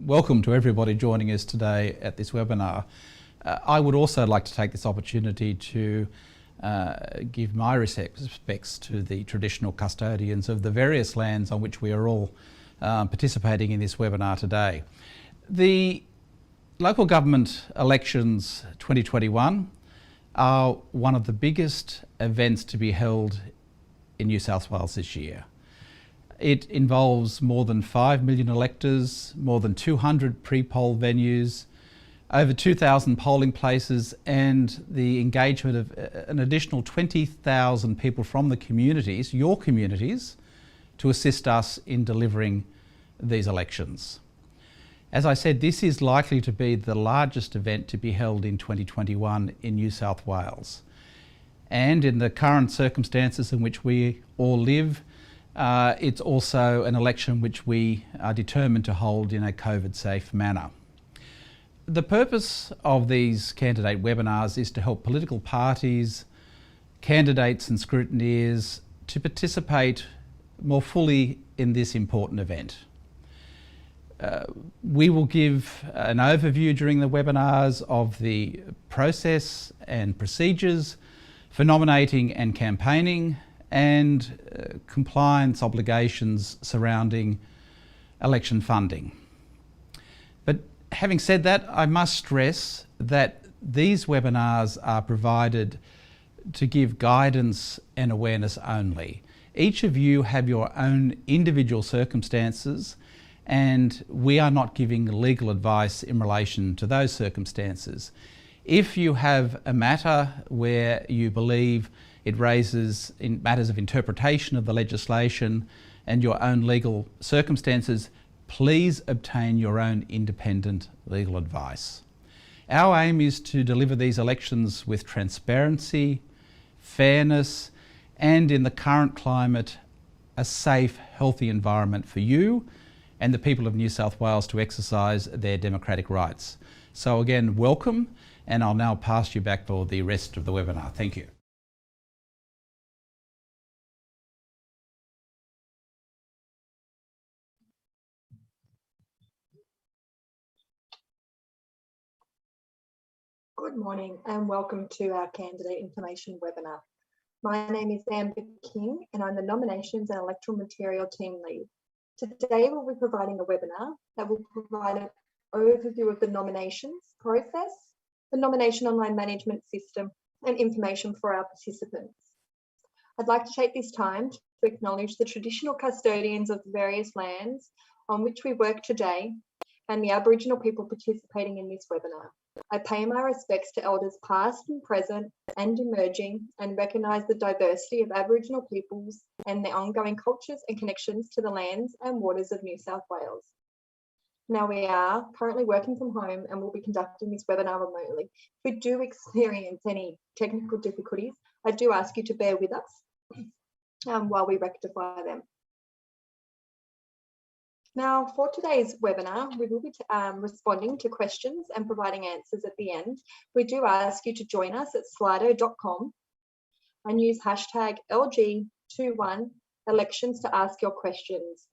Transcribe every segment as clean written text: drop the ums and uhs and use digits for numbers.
welcome to everybody joining us today at this webinar. I would also like to take this opportunity to give my respects to the traditional custodians of the various lands on which we are all participating in this webinar today. The local government elections 2021 are one of the biggest events to be held in New South Wales this year. It involves more than 5 million electors, more than 200 pre-poll venues, over 2,000 polling places, and the engagement of an additional 20,000 people from the communities, your communities, to assist us in delivering these elections. As I said, this is likely to be the largest event to be held in 2021 in New South Wales. And in the current circumstances in which we all live, it's also an election which we are determined to hold in a COVID-safe manner. The purpose of these candidate webinars is to help political parties, candidates and scrutineers to participate more fully in this important event. We will give an overview during the webinars of the process and procedures for nominating and campaigning, and compliance obligations surrounding election funding. But having said that, I must stress that these webinars are provided to give guidance and awareness only. Each of you have your own individual circumstances, and we are not giving legal advice in relation to those circumstances. If you have a matter where you believe it raises in matters of interpretation of the legislation and your own legal circumstances, please obtain your own independent legal advice. Our aim is to deliver these elections with transparency, fairness, and in the current climate, a safe, healthy environment for you and the people of New South Wales to exercise their democratic rights. So again, welcome, and I'll now pass you back for the rest of the webinar. Thank you. Good morning and welcome to our candidate information webinar. My name is Amber King and I'm the Nominations and Electoral Material Team Lead. Today we'll be providing a webinar that will provide an overview of the nominations process, the nomination online management system, and information for our participants. I'd like to take this time to acknowledge the traditional custodians of the various lands on which we work today and the Aboriginal people participating in this webinar. I pay my respects to elders past and present and emerging, and recognise the diversity of Aboriginal peoples and their ongoing cultures and connections to the lands and waters of New South Wales. Now, we are currently working from home and will be conducting this webinar remotely. If we do experience any technical difficulties, I do ask you to bear with us while we rectify them. Now, for today's webinar, we will be responding to questions and providing answers at the end. We do ask you to join us at slido.com and use hashtag LG21 elections to ask your questions.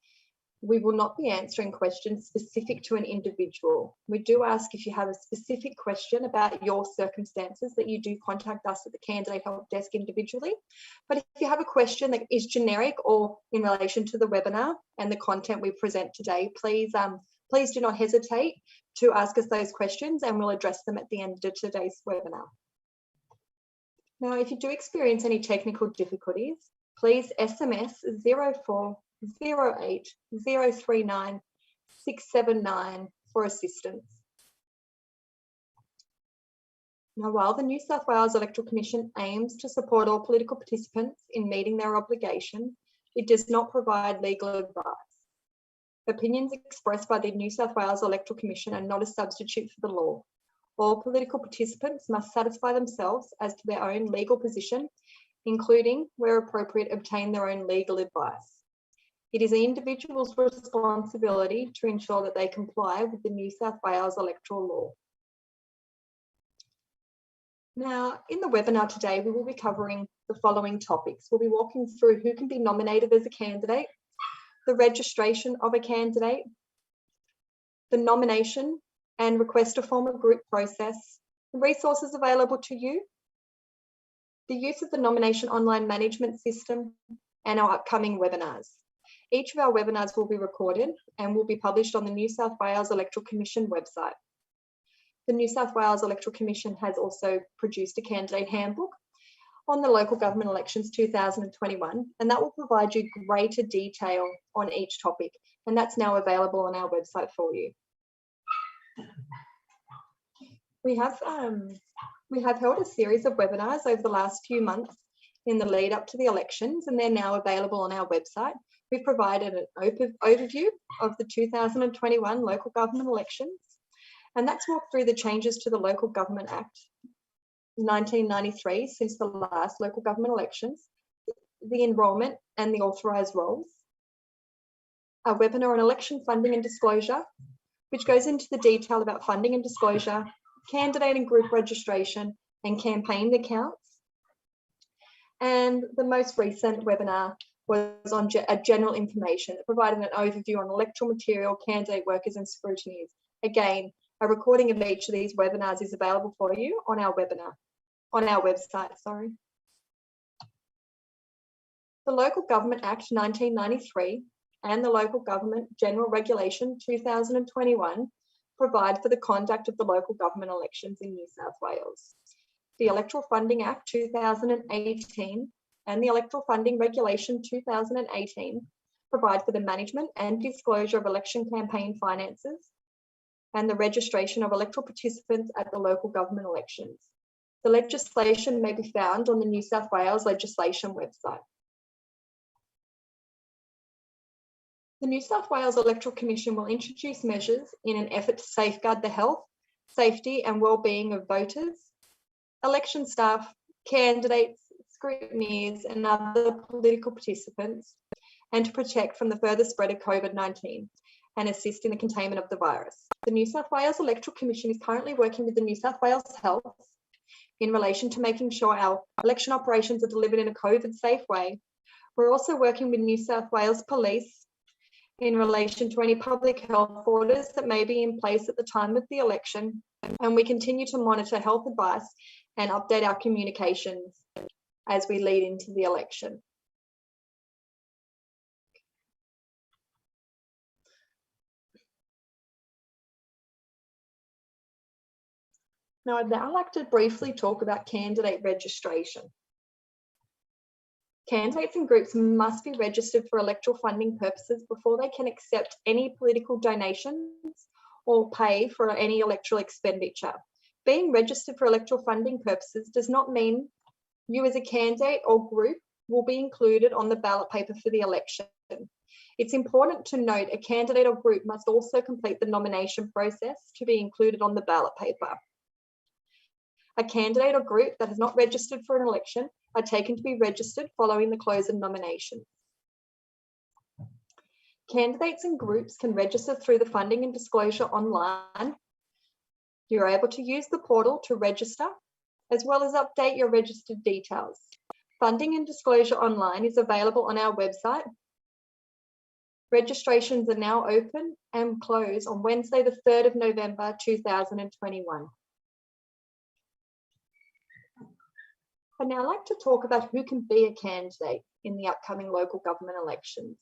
We will not be answering questions specific to an individual. We do ask if you have a specific question about your circumstances that you do contact us at the Candidate Help Desk individually. But if you have a question that is generic or in relation to the webinar and the content we present today, please do not hesitate to ask us those questions and we'll address them at the end of today's webinar. Now, if you do experience any technical difficulties, please SMS 0408 039 679 for assistance. Now, while the New South Wales Electoral Commission aims to support all political participants in meeting their obligations, it does not provide legal advice. Opinions expressed by the New South Wales Electoral Commission are not a substitute for the law. All political participants must satisfy themselves as to their own legal position, including, where appropriate, obtain their own legal advice. It is the individual's responsibility to ensure that they comply with the New South Wales electoral law. Now, in the webinar today, we will be covering the following topics. We'll be walking through who can be nominated as a candidate, the registration of a candidate, the nomination and request to form a group process, the resources available to you, the use of the nomination online management system, and our upcoming webinars. Each of our webinars will be recorded and will be published on the New South Wales Electoral Commission website. The New South Wales Electoral Commission has also produced a candidate handbook on the local government elections 2021, and that will provide you greater detail on each topic, and that's now available on our website for you. We have held a series of webinars over the last few months in the lead up to the elections, and they're now available on our website. We've provided an overview of the 2021 local government elections, and that's walked through the changes to the Local Government Act 1993 since the last local government elections, the enrolment and the authorised roles, a webinar on election funding and disclosure, which goes into the detail about funding and disclosure, candidate and group registration, and campaign accounts. And the most recent webinar was on general information that provided an overview on electoral material, candidate workers, and scrutineers. Again, a recording of each of these webinars is available for you on our website. The Local Government Act 1993 and the Local Government General Regulation 2021 provide for the conduct of the local government elections in New South Wales. The Electoral Funding Act 2018 and the Electoral Funding Regulation 2018 provide for the management and disclosure of election campaign finances and the registration of electoral participants at the local government elections. The legislation may be found on the New South Wales legislation website. The New South Wales Electoral Commission will introduce measures in an effort to safeguard the health, safety and well-being of voters, election staff, candidates, scrutineers and other political participants, and to protect from the further spread of COVID-19 and assist in the containment of the virus. The New South Wales Electoral Commission is currently working with the New South Wales Health in relation to making sure our election operations are delivered in a COVID-safe way. We're also working with New South Wales Police in relation to any public health orders that may be in place at the time of the election, and we continue to monitor health advice and update our communications as we lead into the election. Now, I'd now like to briefly talk about candidate registration. Candidates and groups must be registered for electoral funding purposes before they can accept any political donations or pay for any electoral expenditure. Being registered for electoral funding purposes does not mean you as a candidate or group will be included on the ballot paper for the election. It's important to note a candidate or group must also complete the nomination process to be included on the ballot paper. A candidate or group that has not registered for an election are taken to be registered following the close of nominations. Candidates and groups can register through the funding and disclosure online. You're able to use the portal to register, as well as update your registered details. Funding and disclosure online is available on our website. Registrations are now open and close on Wednesday, the 3rd of November, 2021. I'd now like to talk about who can be a candidate in the upcoming local government elections.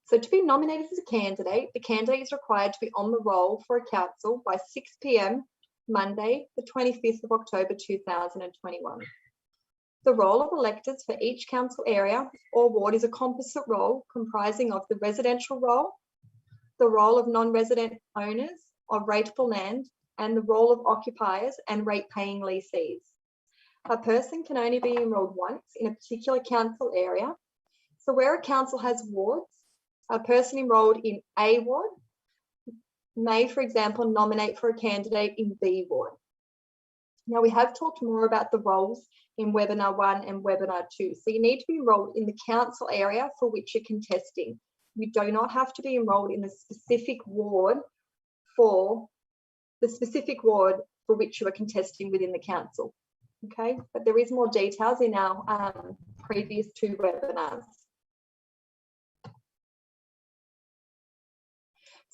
So to be nominated as a candidate, the candidate is required to be on the roll for a council by 6 p.m. Monday, the 25th of October 2021. The roll of electors for each council area or ward is a composite roll comprising of the residential roll, the roll of non-resident owners of rateable land, and the roll of occupiers and rate-paying lessees. A person can only be enrolled once in a particular council area. So where a council has wards, a person enrolled in A ward may, for example, nominate for a candidate in B ward. Now, we have talked more about the roles in webinar 1 and webinar 2. So you need to be enrolled in the council area for which you're contesting. You do not have to be enrolled in the specific ward for which you are contesting within the council. Okay, but there is more details in our previous 2 webinars.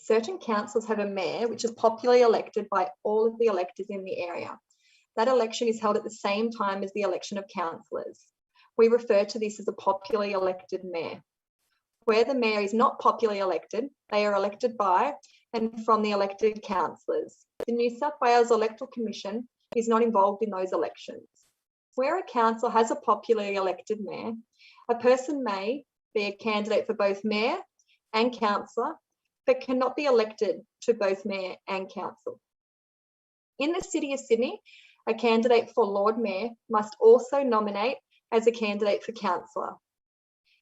Certain councils have a mayor which is popularly elected by all of the electors in the area. That election is held at the same time as the election of councillors. We refer to this as a popularly elected mayor. Where the mayor is not popularly elected, they are elected by and from the elected councillors. The New South Wales Electoral Commission is not involved in those elections. Where a council has a popularly elected mayor, a person may be a candidate for both mayor and councillor, but cannot be elected to both mayor and council. In the City of Sydney, a candidate for Lord Mayor must also nominate as a candidate for councillor.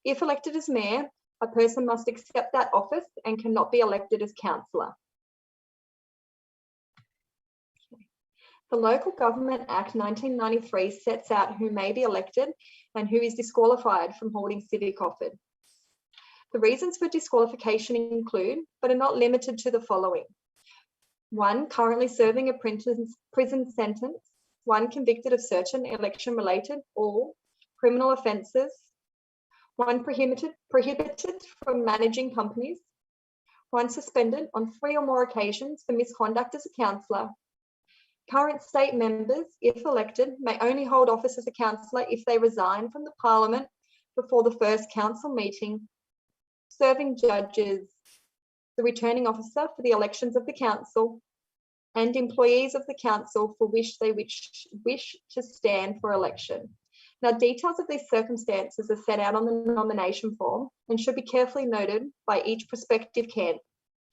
If elected as mayor, a person must accept that office and cannot be elected as councillor. The Local Government Act 1993 sets out who may be elected and who is disqualified from holding civic office. The reasons for disqualification include, but are not limited to, the following. 1, currently serving a prison sentence. 1, convicted of certain election-related or criminal offences. 1, prohibited from managing companies. 1, suspended on 3 or more occasions for misconduct as a councillor. Current state members, if elected, may only hold office as a councillor if they resign from the Parliament before the first council meeting. Serving judges, the returning officer for the elections of the council, and employees of the council for which they wish to stand for election. Now, details of these circumstances are set out on the nomination form and should be carefully noted by each prospective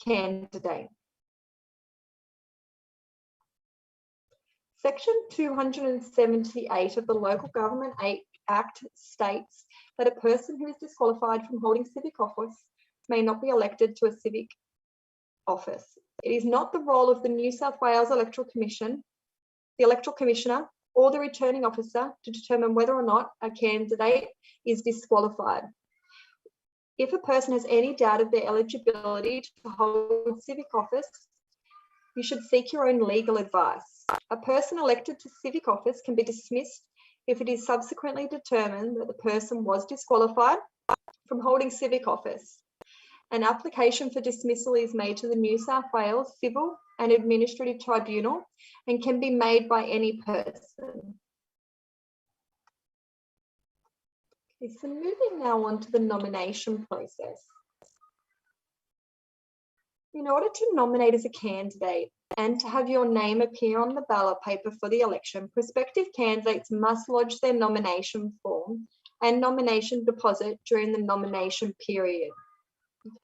candidate. Section 278 of the Local Government Act states that a person who is disqualified from holding civic office may not be elected to a civic office. It is not the role of the New South Wales Electoral Commission, the Electoral Commissioner, or the returning officer to determine whether or not a candidate is disqualified. If a person has any doubt of their eligibility to hold civic office, you should seek your own legal advice. A person elected to civic office can be dismissed if it is subsequently determined that the person was disqualified from holding civic office. An application for dismissal is made to the New South Wales Civil and Administrative Tribunal and can be made by any person. Okay, so moving now on to the nomination process. In order to nominate as a candidate and to have your name appear on the ballot paper for the election, prospective candidates must lodge their nomination form and nomination deposit during the nomination period.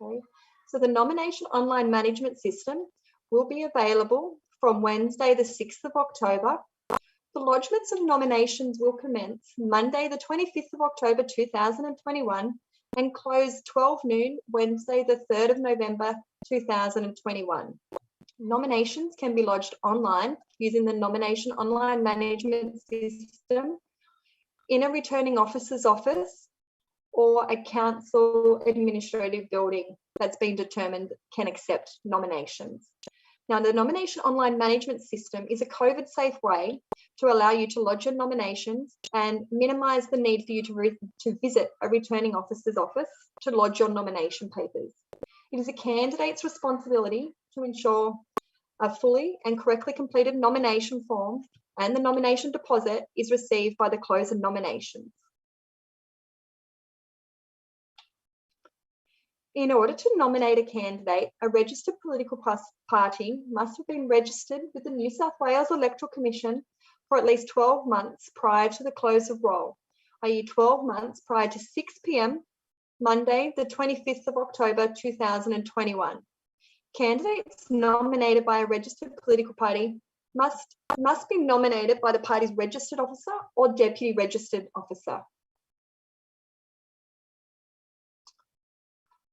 Okay, so the nomination online management system will be available from Wednesday, the 6th of October. The lodgements of nominations will commence Monday, the 25th of October 2021 and close 12 noon, Wednesday, the 3rd of November 2021. Nominations can be lodged online using the nomination online management system in a returning officer's office or a council administrative building that's been determined can accept nominations. Now, the nomination online management system is a COVID-safe way to allow you to lodge your nominations and minimise the need for you to visit a returning officer's office to lodge your nomination papers. It is a candidate's responsibility to ensure a fully and correctly completed nomination form and the nomination deposit is received by the close of nominations. In order to nominate a candidate, a registered political party must have been registered with the New South Wales Electoral Commission for at least 12 months prior to the close of roll, i.e. 12 months prior to 6 p.m, Monday, the 25th of October 2021. Candidates nominated by a registered political party must be nominated by the party's registered officer or deputy registered officer.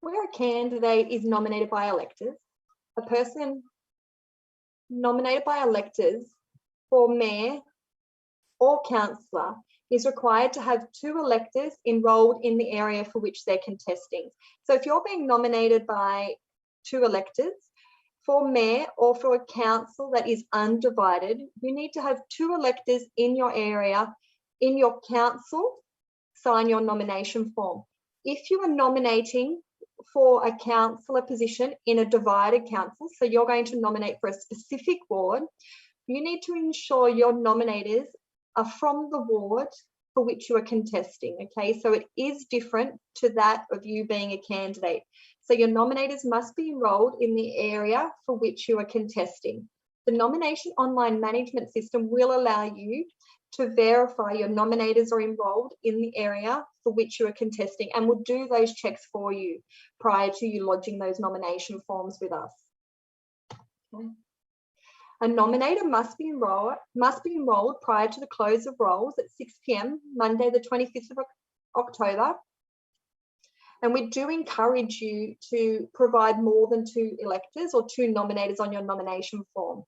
Where a candidate is nominated by electors, a person nominated by electors for mayor or councillor is required to have 2 electors enrolled in the area for which they're contesting. So if you're being nominated by 2 electors for mayor or for a council that is undivided, you need to have 2 electors in your area, in your council, sign your nomination form. If you are nominating for a councillor position in a divided council, so you're going to nominate for a specific ward, you need to ensure your nominators are from the ward for which you are contesting, okay? So it is different to that of you being a candidate. So your nominators must be enrolled in the area for which you are contesting. The nomination online management system will allow you to verify your nominators are enrolled in the area for which you are contesting, and will do those checks for you prior to you lodging those nomination forms with us. Okay. A nominator must be enrolled prior to the close of rolls at 6 p.m. Monday, the 25th of October. And we do encourage you to provide more than 2 electors or 2 nominators on your nomination form.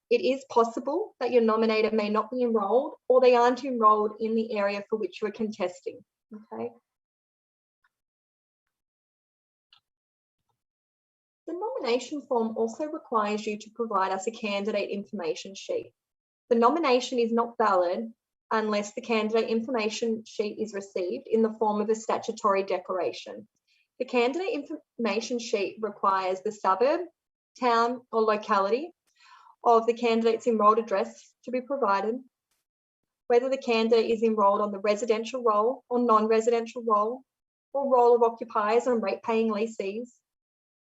It is possible that your nominator may not be enrolled, or they aren't enrolled in the area for which you are contesting, okay? The nomination form also requires you to provide us a candidate information sheet. The nomination is not valid unless the candidate information sheet is received in the form of a statutory declaration. The candidate information sheet requires the suburb, town, or locality of the candidate's enrolled address to be provided, whether the candidate is enrolled on the residential roll or non-residential roll, or roll of occupiers and rate-paying lessees,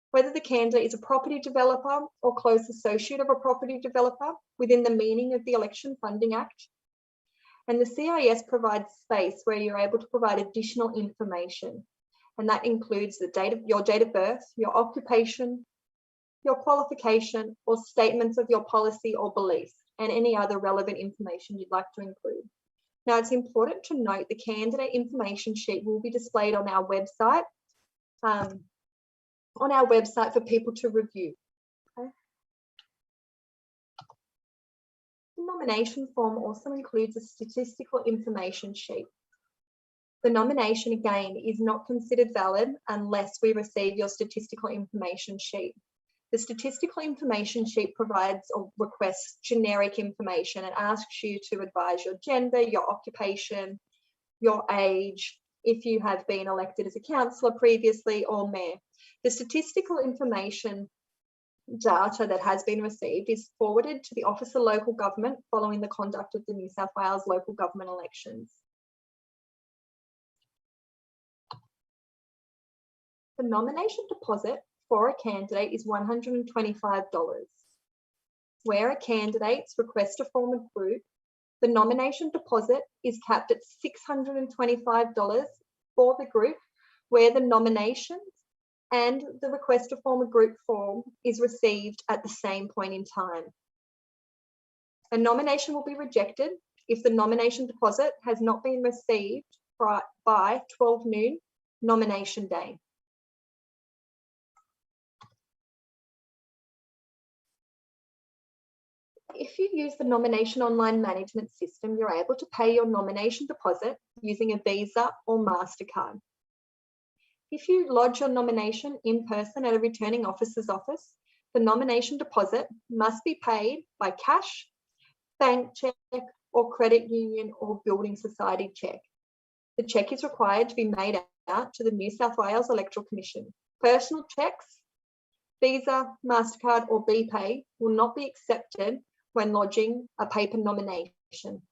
whether the candidate is a property developer or close associate of a property developer within the meaning of the Election Funding Act. And the CIS provides space where you're able to provide additional information, and that includes your date of birth, your occupation, your qualification, or statements of your policy or beliefs, and any other relevant information you'd like to include. Now, it's important to note the candidate information sheet will be displayed on our website, for people to review. Okay. The nomination form also includes a statistical information sheet. The nomination, again, is not considered valid unless we receive your statistical information sheet. The statistical information sheet provides or requests generic information and asks you to advise your gender, your occupation, your age, if you have been elected as a councillor previously or mayor. The statistical information data that has been received is forwarded to the Office of Local Government following the conduct of the New South Wales local government elections. The nomination deposit for a candidate is $125. Where a candidate's request to form a group, the nomination deposit is capped at $625 for the group where the nominations and the request to form a group form is received at the same point in time. A nomination will be rejected if the nomination deposit has not been received by 12 noon nomination day. If you use the nomination online management system, you're able to pay your nomination deposit using a Visa or MasterCard. If you lodge your nomination in person at a returning officer's office, the nomination deposit must be paid by cash, bank check, or credit union or building society check. The check is required to be made out to the New South Wales Electoral Commission. Personal checks, Visa, MasterCard, or BPay will not be accepted when lodging a paper nomination.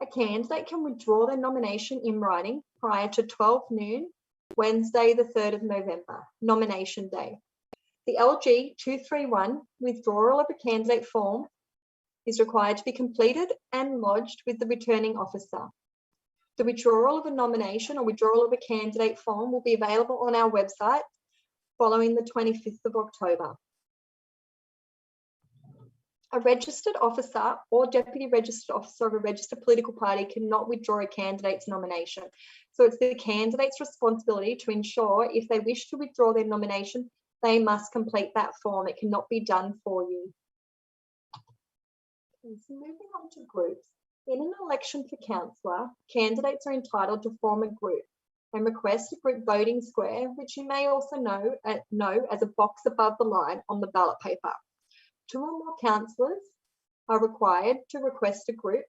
A candidate can withdraw their nomination in writing prior to 12 noon, Wednesday, the 3rd of November, nomination day. The LG 231 withdrawal of a candidate form is required to be completed and lodged with the returning officer. The withdrawal of a nomination or withdrawal of a candidate form will be available on our website following the 25th of October. A registered officer or deputy registered officer of a registered political party cannot withdraw a candidate's nomination. So it's the candidate's responsibility to ensure if they wish to withdraw their nomination, they must complete that form. It cannot be done for you. Okay, so moving on to groups. In an election for councillor, candidates are entitled to form a group and request a group voting square, which you may also know as a box above the line on the ballot paper. 2 or more councillors are required to request a group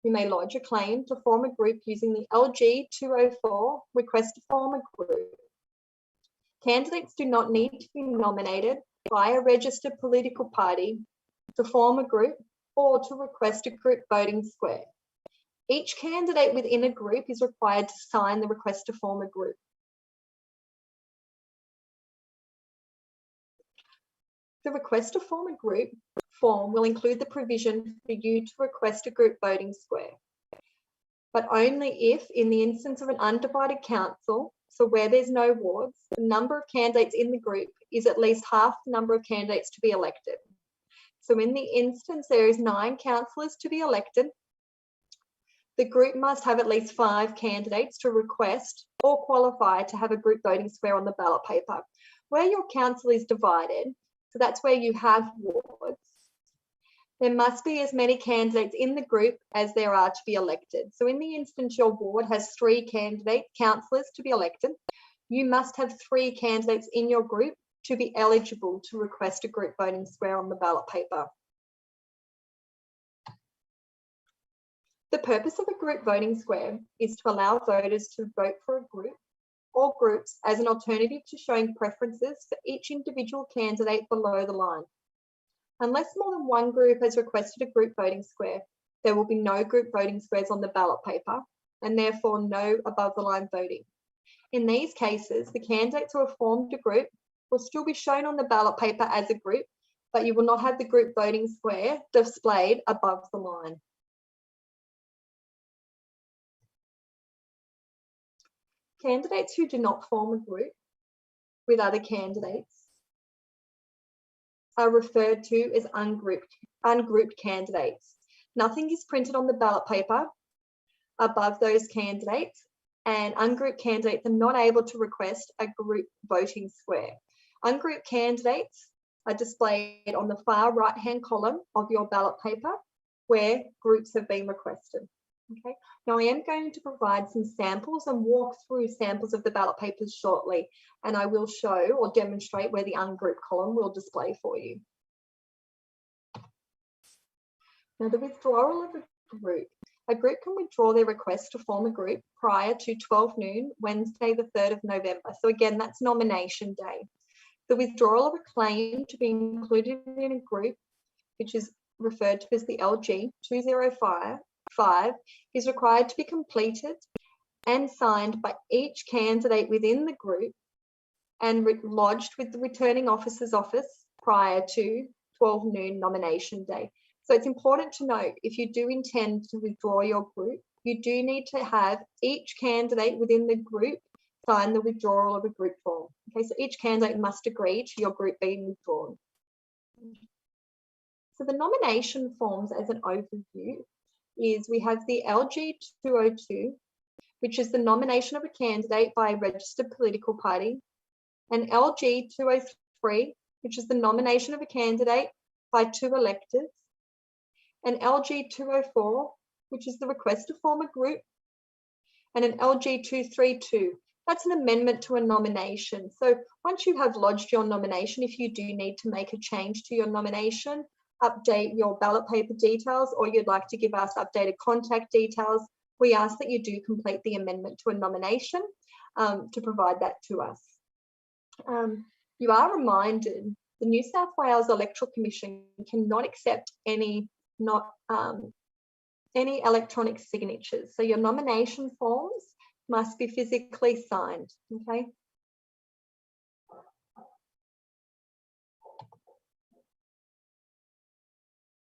You may lodge a claim to form a group using the LG 204 request to form a group. Candidates do not need to be nominated by a registered political party to form a group or to request a group voting square. Each candidate within a group is required to sign the request to form a group. The request to form a group form will include the provision for you to request a group voting square, but only if, in the instance of an undivided council, so where there's no wards, the number of candidates in the group is at least half the number of candidates to be elected. So in the instance there is 9 councillors to be elected, the group must have at least 5 candidates to request or qualify to have a group voting square on the ballot paper. Where your council is divided, so that's where you have wards, there must be as many candidates in the group as there are to be elected. So in the instance your ward has 3 councillors to be elected, you must have 3 candidates in your group to be eligible to request a group voting square on the ballot paper. The purpose of a group voting square is to allow voters to vote for a group or groups as an alternative to showing preferences for each individual candidate below the line. Unless more than one group has requested a group voting square, there will be no group voting squares on the ballot paper and therefore no above the line voting. In these cases, the candidates who have formed a group will still be shown on the ballot paper as a group, but you will not have the group voting square displayed above the line. Candidates who do not form a group with other candidates are referred to as ungrouped candidates. Nothing is printed on the ballot paper above those candidates, and ungrouped candidates are not able to request a group voting square. Ungrouped candidates are displayed on the far right-hand column of your ballot paper where groups have been requested. Okay. Now I am going to provide some samples and walk through samples of the ballot papers shortly, and I will show or demonstrate where the ungrouped column will display for you. Now the withdrawal of a group can withdraw their request to form a group prior to 12 noon, Wednesday the 3rd of November. So again, that's nomination day. The withdrawal of a claim to be included in a group, which is referred to as the LG 205, is required to be completed and signed by each candidate within the group and lodged with the returning officer's office prior to 12 noon nomination day. So it's important to note, if you do intend to withdraw your group, you do need to have each candidate within the group sign the withdrawal of a group form. Okay, so each candidate must agree to your group being withdrawn. So the nomination forms, as an overview, is we have the LG 202, which is the nomination of a candidate by a registered political party, and LG 203, which is the nomination of a candidate by 2 electors, and LG 204, which is the request to form a group, and an LG 232. That's an amendment to a nomination. So once you have lodged your nomination, if you do need to make a change to your nomination, update your ballot paper details, or you'd like to give us updated contact details, we ask that you do complete the amendment to a nomination to provide that to us. You are reminded the New South Wales Electoral Commission cannot accept any electronic signatures. So your nomination forms must be physically signed, okay?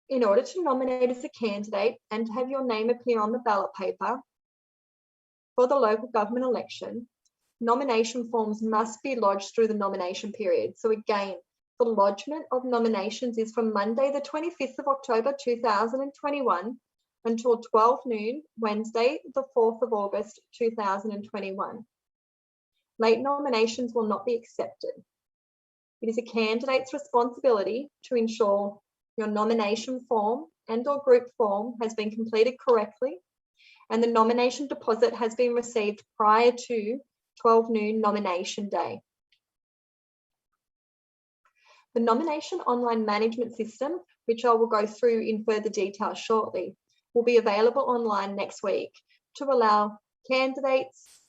In order to nominate as a candidate and to have your name appear on the ballot paper for the local government election, nomination forms must be lodged through the nomination period. So again, the lodgement of nominations is from Monday, the 25th of October, 2021 until 12 noon, Wednesday, the 4th of August, 2021. Late nominations will not be accepted. It is a candidate's responsibility to ensure your nomination form and or group form has been completed correctly and the nomination deposit has been received prior to 12 noon nomination day. The nomination online management system, which I will go through in further detail shortly, will be available online next week to allow candidates,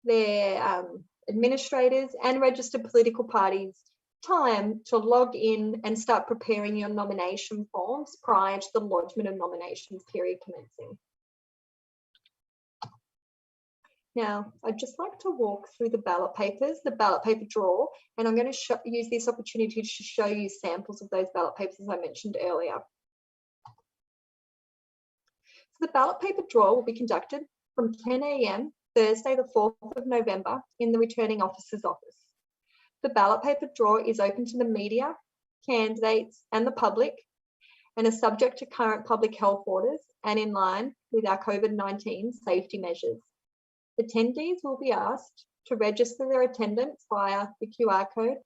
their administrators and registered political parties time to log in and start preparing your nomination forms prior to the lodgement of nominations period commencing. Now, I'd just like to walk through the ballot papers, the ballot paper draw, and I'm going to use this opportunity to show you samples of those ballot papers as I mentioned earlier. So the ballot paper draw will be conducted from 10 a.m. Thursday, the 4th of November in the returning officer's office. The ballot paper draw is open to the media, candidates and the public and is subject to current public health orders and in line with our COVID-19 safety measures. Attendees will be asked to register their attendance via the QR code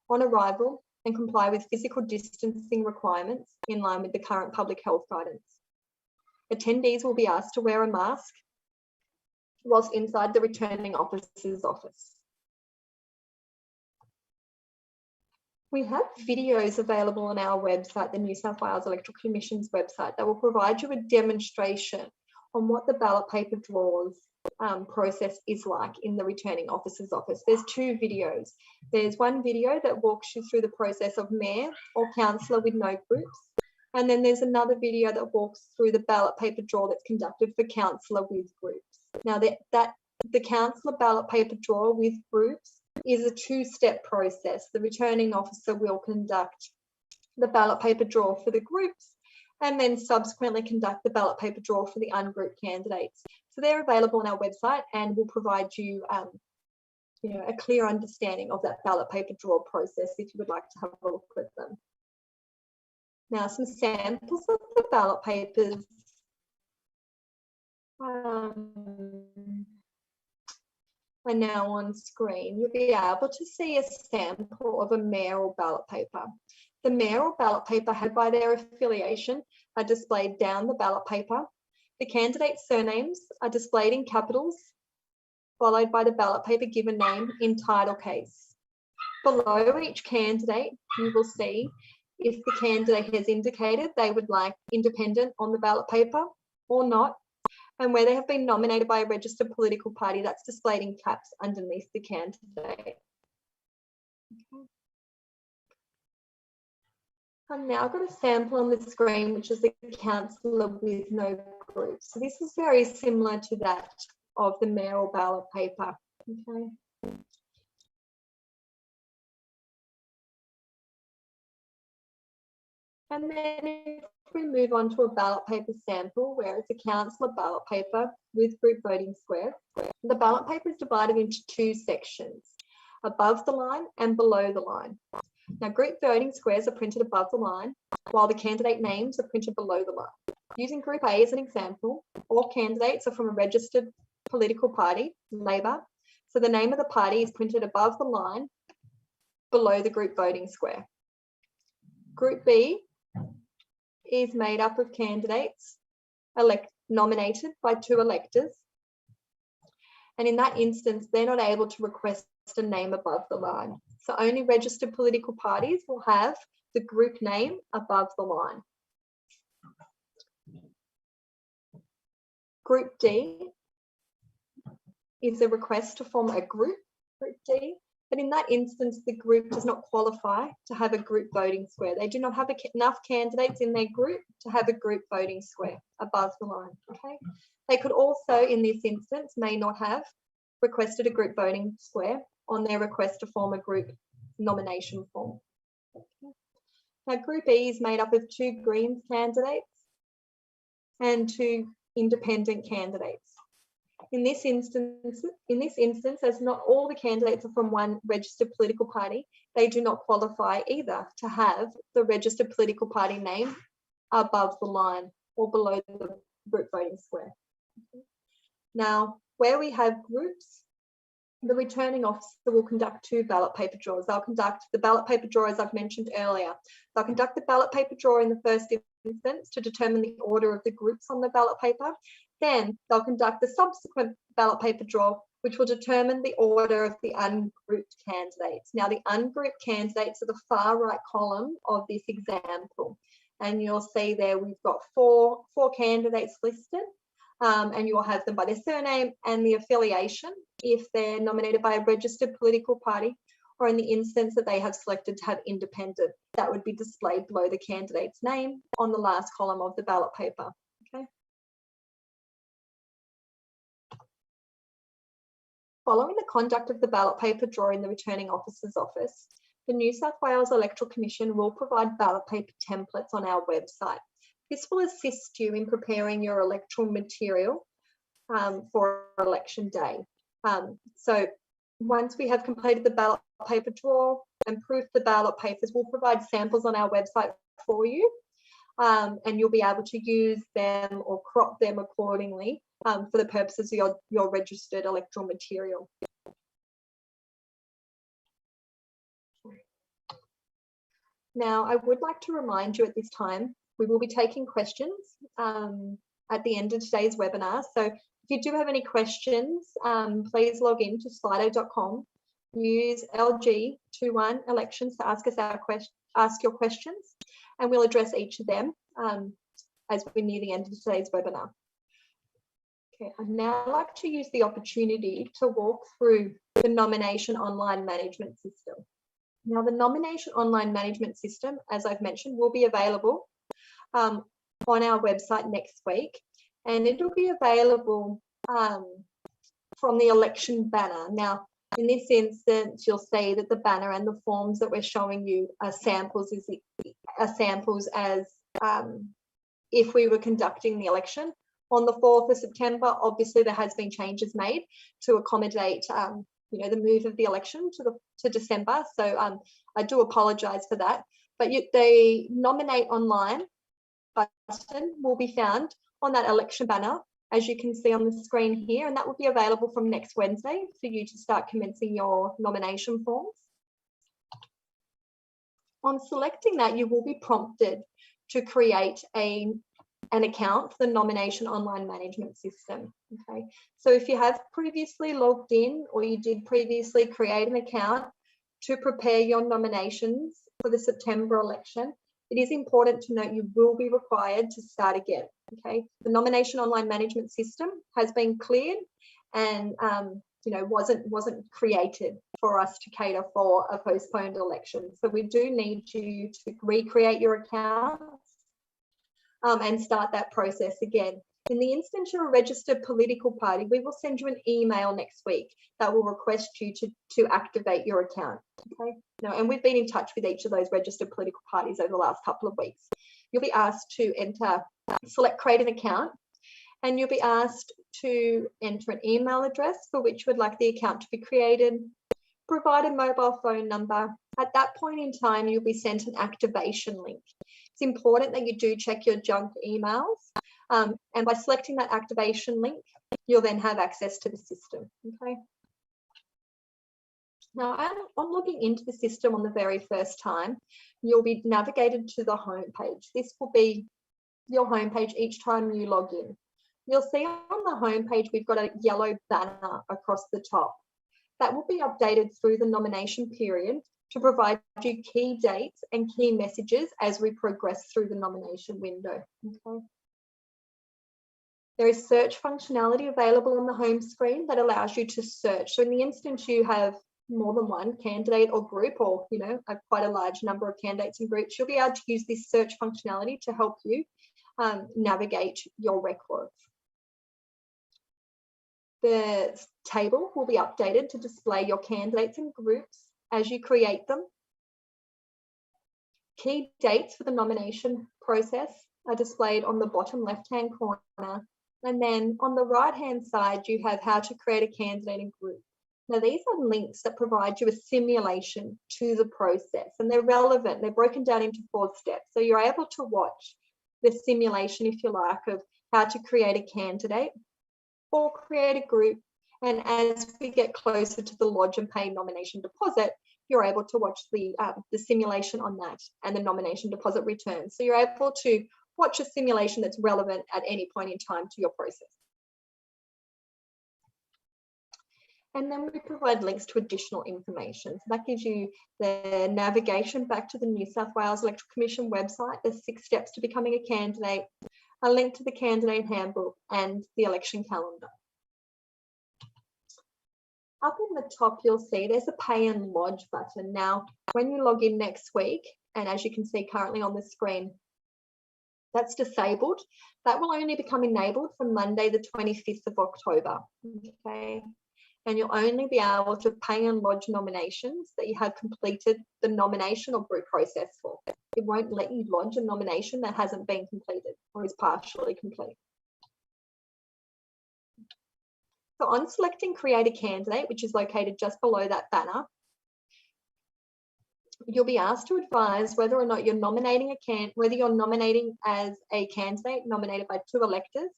on arrival and comply with physical distancing requirements in line with the current public health guidance. Attendees will be asked to wear a mask whilst inside the returning officer's office. We have videos available on our website, the New South Wales Electoral Commission's website, that will provide you a demonstration on what the ballot paper draws process is like in the returning officer's office. There's two videos. There's one video that walks you through the process of mayor or councillor with no groups. And then there's another video that walks through the ballot paper draw that's conducted for councillor with groups. Now the councillor ballot paper draw with groups is a two-step process. The returning officer will conduct the ballot paper draw for the groups and then subsequently conduct the ballot paper draw for the ungrouped candidates. So they're available on our website and will provide you, a clear understanding of that ballot paper draw process if you would like to have a look at them. Now, some samples of the ballot papers. Are now on screen. You'll be able to see a sample of a mayoral ballot paper. The mayoral ballot paper, had by their affiliation, are displayed down the ballot paper. The candidates' surnames are displayed in capitals, followed by the ballot paper given name in title case. Below each candidate, you will see if the candidate has indicated they would like independent on the ballot paper or not, and where they have been nominated by a registered political party, that's displayed in caps underneath the candidate. Okay. I've now got a sample on the screen, which is the councillor with no group. So this is very similar to that of the mayoral ballot paper. Okay. And then if we move on to a ballot paper sample where it's a councillor ballot paper with group voting square, the ballot paper is divided into two sections, above the line and below the line. Now, group voting squares are printed above the line, while the candidate names are printed below the line. Using Group A as an example, all candidates are from a registered political party, Labor, so the name of the party is printed above the line, below the group voting square. Group B is made up of candidates nominated by two electors, and in that instance, they're not able to request a name above the line. So only registered political parties will have the group name above the line. Group D is a request to form a group, Group D, but in that instance, the group does not qualify to have a group voting square. They do not have enough candidates in their group to have a group voting square above the line, okay? They could also, in this instance, may not have requested a group voting square on their request to form a group nomination form. Okay. Now, Group E is made up of two Greens candidates and two independent candidates. In this instance, as not all the candidates are from one registered political party, they do not qualify either to have the registered political party name above the line or below the group voting square. Okay. Now, where we have groups, the returning officer will conduct two ballot paper draws. They'll conduct the ballot paper draw, as I've mentioned earlier. They'll conduct the ballot paper draw in the first instance to determine the order of the groups on the ballot paper. Then they'll conduct the subsequent ballot paper draw, which will determine the order of the ungrouped candidates. Now, the ungrouped candidates are the far right column of this example. and you'll see there we've got four candidates listed, and you'll have them by their surname and the affiliation if they're nominated by a registered political party, or in the instance that they have selected to have independent, that would be displayed below the candidate's name on the last column of the ballot paper. Okay. Following the conduct of the ballot paper draw in the returning officer's office, the New South Wales Electoral Commission will provide ballot paper templates on our website. This will assist you in preparing your electoral material for election day. So once we have completed the ballot paper draw and proofed the ballot papers, we'll provide samples on our website for you, and you'll be able to use them or crop them accordingly for the purposes of your registered electoral material. Now, I would like to remind you at this time, we will be taking questions at the end of today's webinar. So if you do have any questions, please log in to slido.com, use LG21 elections to ask your questions, and we'll address each of them as we near the end of today's webinar. Okay, I'd now like to use the opportunity to walk through the nomination online management system. Now, the nomination online management system, as I've mentioned, will be available on our website next week, and it'll be available from the election banner. Now, in this instance, you'll see that the banner and the forms that we're showing you are samples as if we were conducting the election. On the 4th of September, obviously there has been changes made to accommodate the move of the election to December. So I do apologise for that. But the nominate online button will be found on that election banner, as you can see on the screen here, and that will be available from next Wednesday for you to start commencing your nomination forms. On selecting that, you will be prompted to create an account for the nomination online management system. Okay, so if you have previously logged in, or you did previously create an account to prepare your nominations for the September election, it is important to note you will be required to start again. Okay, the nomination online management system has been cleared and wasn't created for us to cater for a postponed election. So we do need you to recreate your account and start that process again. In the instance you're a registered political party, we will send you an email next week that will request you to activate your account. Okay, and we've been in touch with each of those registered political parties over the last couple of weeks. You'll be asked to select create an account, and you'll be asked to enter an email address for which you would like the account to be created, provide a mobile phone number. At that point in time, you'll be sent an activation link. It's important that you do check your junk emails, and by selecting that activation link, you'll then have access to the system. Okay. Now, on logging into the system on the very first time, you'll be navigated to the home page. This will be your home page each time you log in. You'll see on the home page we've got a yellow banner across the top. That will be updated through the nomination period to provide you key dates and key messages as we progress through the nomination window. Okay. There is search functionality available on the home screen that allows you to search. So in the instance you have more than one candidate or group, or quite a large number of candidates and groups, you'll be able to use this search functionality to help you navigate your records. The table will be updated to display your candidates and groups as you create them. Key dates for the nomination process are displayed on the bottom left-hand corner. And then on the right-hand side, you have how to create a candidate and group. Now, these are links that provide you a simulation to the process, and they're relevant. They're broken down into 4 steps. So you're able to watch the simulation, if you like, of how to create a candidate or create a group. And as we get closer to the lodge and pay nomination deposit, you're able to watch the simulation on that and the nomination deposit return. So you're able to watch a simulation that's relevant at any point in time to your process. And then we provide links to additional information. So that gives you the navigation back to the New South Wales Electoral Commission website. There's 6 steps to becoming a candidate, a link to the candidate handbook and the election calendar. Up in the top, you'll see there's a pay and lodge button. Now, when you log in next week, and as you can see currently on the screen, that's disabled. That will only become enabled from Monday, the 25th of October. Okay. And you'll only be able to pay and lodge nominations that you have completed the nomination or group process for. It won't let you lodge a nomination that hasn't been completed or is partially complete. So on selecting create a candidate, which is located just below that banner, you'll be asked to advise whether or not you're nominating whether you're nominating as a candidate nominated by 2 electors,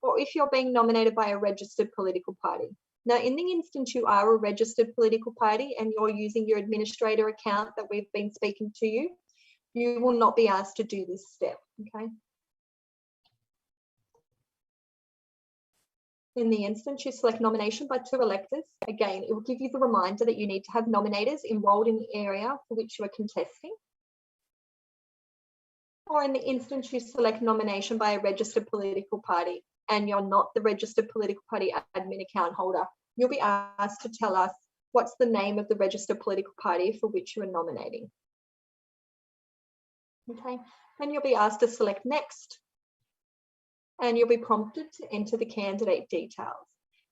or if you're being nominated by a registered political party. Now, in the instance you are a registered political party and you're using your administrator account that we've been speaking to you, you will not be asked to do this step, okay? In the instance you select nomination by 2 electors, again, it will give you the reminder that you need to have nominators enrolled in the area for which you are contesting. Or in the instance you select nomination by a registered political party and you're not the registered political party admin account holder, you'll be asked to tell us what's the name of the registered political party for which you are nominating. Okay, and you'll be asked to select next, and you'll be prompted to enter the candidate details.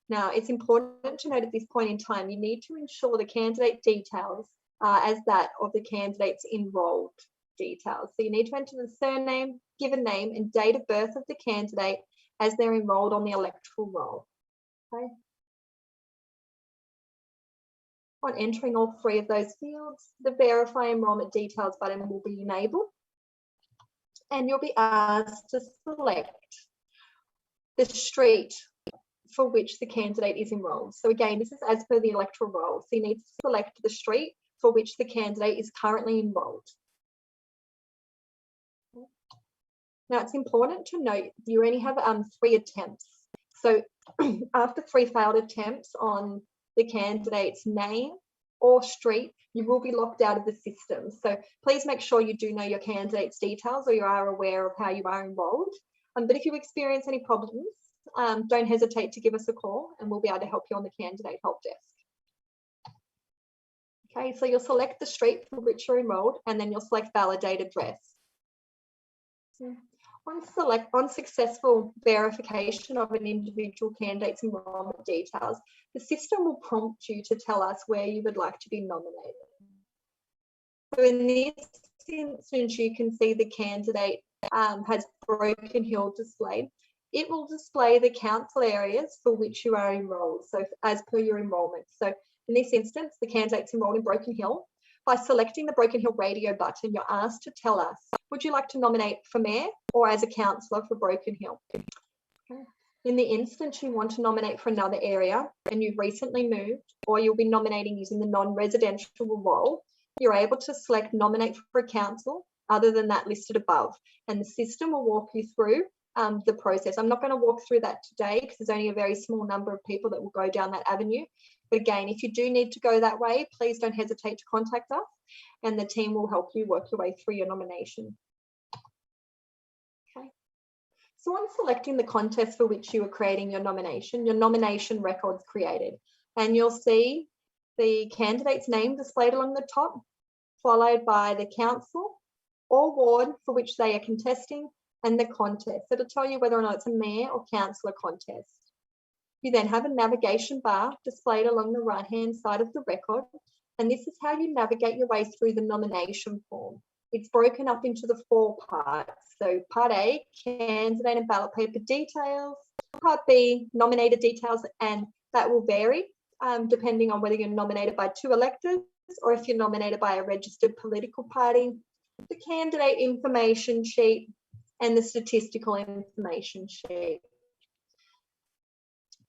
Now, it's important to note at this point in time, you need to ensure the candidate details are as that of the candidate's enrolled details. So you need to enter the surname, given name, and date of birth of the candidate as they're enrolled on the electoral roll. Okay. On entering all 3 of those fields, the verify enrolment details button will be enabled, and you'll be asked to select the street for which the candidate is enrolled. So again, this is as per the electoral roll. So you need to select the street for which the candidate is currently enrolled. Now, it's important to note you only have 3 attempts. So after 3 failed attempts on the candidate's name or street, you will be locked out of the system. So please make sure you do know your candidate's details or you are aware of how you are enrolled. But if you experience any problems, don't hesitate to give us a call and we'll be able to help you on the candidate help desk. Okay, so you'll select the street for which you're enrolled and then you'll select validate address. On successful verification of an individual candidate's enrolment details, the system will prompt you to tell us where you would like to be nominated. So in this instance, you can see the candidate has Broken Hill displayed. It will display the council areas for which you are enrolled, so as per your enrolment. So in this instance, the candidate's enrolled in Broken Hill. By selecting the Broken Hill radio button, you're asked to tell us, would you like to nominate for mayor or as a councillor for Broken Hill? Okay. In the instance you want to nominate for another area and you've recently moved, or you'll be nominating using the non-residential role, you're able to select nominate for a council other than that listed above, and the system will walk you through the process. I'm not going to walk through that today because there's only a very small number of people that will go down that avenue. But again, if you do need to go that way, please don't hesitate to contact us and the team will help you work your way through your nomination. Okay. So on selecting the contest for which you are creating your nomination record's created, and you'll see the candidate's name displayed along the top, followed by the council or ward for which they are contesting and the contest. It'll tell you whether or not it's a mayor or councillor contest. You then have a navigation bar displayed along the right-hand side of the record, and this is how you navigate your way through the nomination form. It's broken up into the 4 parts. So Part A, candidate and ballot paper details. Part B, nominated details, and that will vary depending on whether you're nominated by 2 electors or if you're nominated by a registered political party. The candidate information sheet and the statistical information sheet.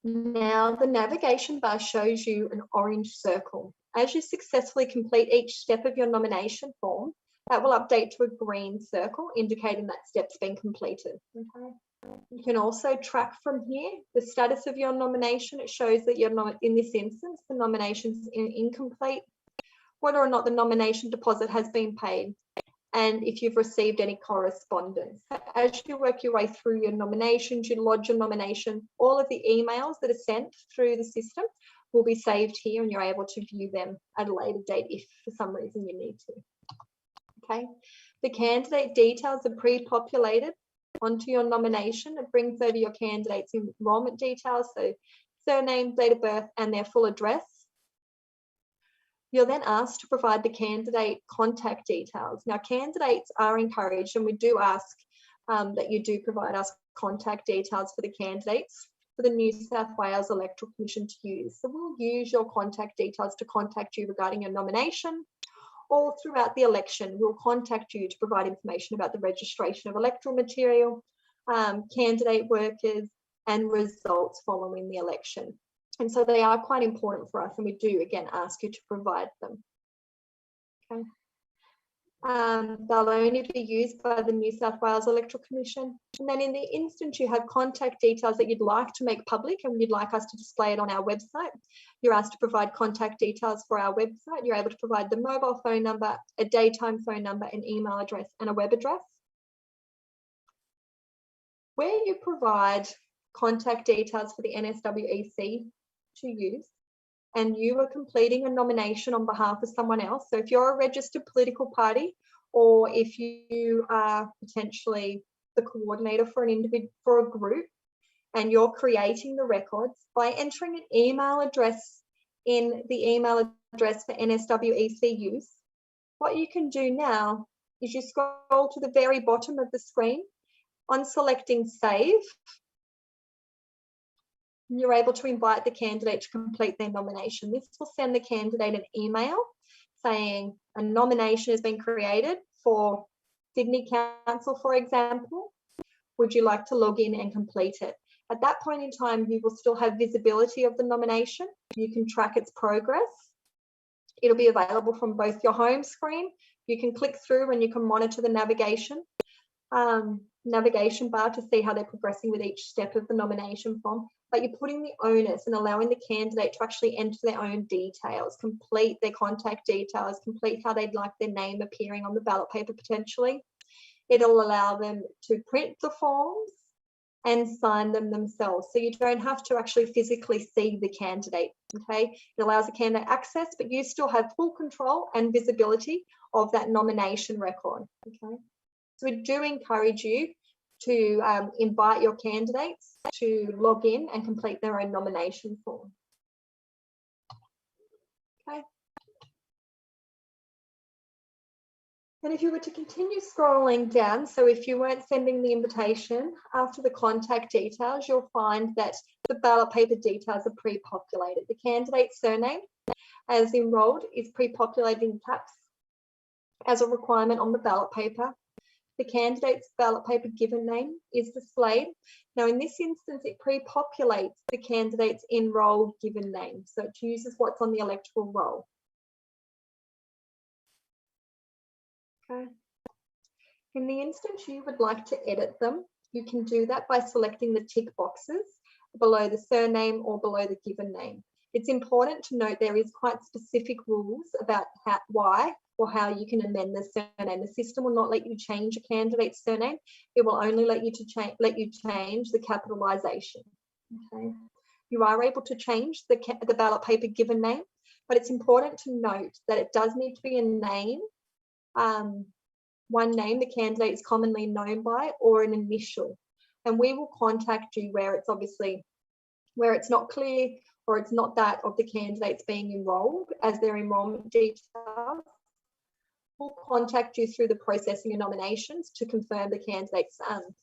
Now, the navigation bar shows you an orange circle. As you successfully complete each step of your nomination form, that will update to a green circle indicating that step's been completed. Okay. You can also track from here the status of your nomination. It shows that you're not, in this instance, the nomination's incomplete, whether or not the nomination deposit has been paid, and if you've received any correspondence. As you work your way through your nominations, you lodge your nomination, all of the emails that are sent through the system will be saved here, and you're able to view them at a later date if for some reason you need to. Okay, the candidate details are pre-populated onto your nomination. It brings over your candidate's enrolment details, so surname, date of birth, and their full address. You're then asked to provide the candidate contact details. Now, candidates are encouraged, and we do ask that you do provide us contact details for the candidates for the New South Wales Electoral Commission to use. So we'll use your contact details to contact you regarding your nomination. All throughout the election, we'll contact you to provide information about the registration of electoral material, candidate workers, and results following the election. And so they are quite important for us, and we do again ask you to provide them. Okay. They'll only be used by the New South Wales Electoral Commission. And then in the instance you have contact details that you'd like to make public and you'd like us to display it on our website, you're asked to provide contact details for our website. You're able to provide the mobile phone number, a daytime phone number, an email address, and a web address. Where you provide contact details for the NSWEC to use, and you are completing a nomination on behalf of someone else. So if you're a registered political party, or if you are potentially the coordinator for an individual, for a group, and you're creating the records, by entering an email address in the email address for NSWEC use, what you can do now is you scroll to the very bottom of the screen. On selecting save, you're able to invite the candidate to complete their nomination. This will send the candidate an email saying a nomination has been created for Sydney Council, for example. Would you like to log in and complete it? At that point in time, you will still have visibility of the nomination. You can track its progress. It'll be available from both your home screen. You can click through and you can monitor the navigation bar to see how they're progressing with each step of the nomination form. But you're putting the onus and allowing the candidate to actually enter their own details, complete their contact details, complete how they'd like their name appearing on the ballot paper potentially. It'll allow them to print the forms and sign them themselves. So you don't have to actually physically see the candidate, okay? It allows the candidate access, but you still have full control and visibility of that nomination record, okay? So we do encourage you to invite your candidates to log in and complete their own nomination form. Okay. And if you were to continue scrolling down, so if you weren't sending the invitation, after the contact details, you'll find that the ballot paper details are pre-populated. The candidate's surname as enrolled is pre-populated in caps as a requirement on the ballot paper. The candidate's ballot paper given name is displayed. Now, in this instance, it pre-populates the candidate's enrolled given name. So it uses what's on the electoral roll. Okay. In the instance you would like to edit them, you can do that by selecting the tick boxes below the surname or below the given name. It's important to note there is quite specific rules about why or how you can amend the surname. The system will not let you change a candidate's surname. It will only let you change the capitalisation. Okay. You are able to change the ballot paper given name, but it's important to note that it does need to be a name, one name the candidate is commonly known by, or an initial. And we will contact you where it's not clear, or it's not that of the candidates being enrolled as their enrolment details. We'll contact you through the processing of nominations to confirm the candidate's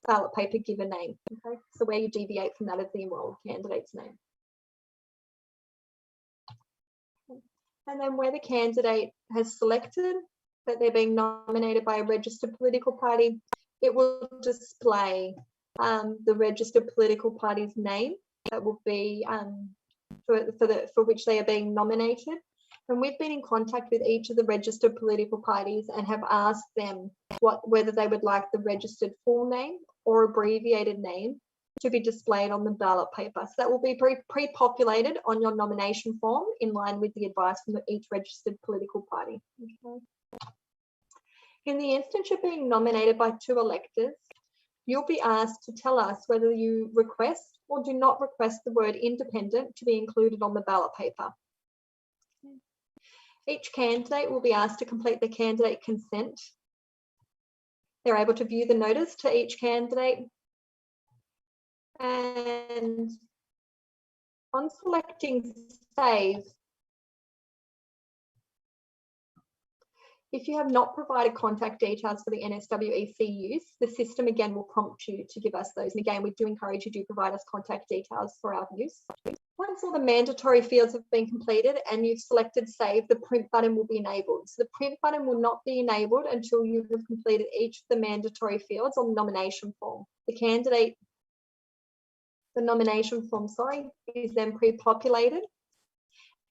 ballot paper given name. Okay, so where you deviate from that of the enrolled candidate's name. And then where the candidate has selected that they're being nominated by a registered political party, it will display the registered political party's name that will be for which they are being nominated. And we've been in contact with each of the registered political parties and have asked them whether they would like the registered full name or abbreviated name to be displayed on the ballot paper. So that will be pre-populated on your nomination form in line with the advice from each registered political party. Okay. In the instance you're being nominated by 2 electors, you'll be asked to tell us whether you request or do not request the word independent to be included on the ballot paper. Each candidate will be asked to complete the candidate consent. They're able to view the notice to each candidate. And on selecting save, if you have not provided contact details for the NSW EC use, the system again will prompt you to give us those. And again, we do encourage you to provide us contact details for our use. Once all the mandatory fields have been completed and you've selected save, the print button will be enabled. So the print button will not be enabled until you have completed each of the mandatory fields on the nomination form. The nomination form, is then pre-populated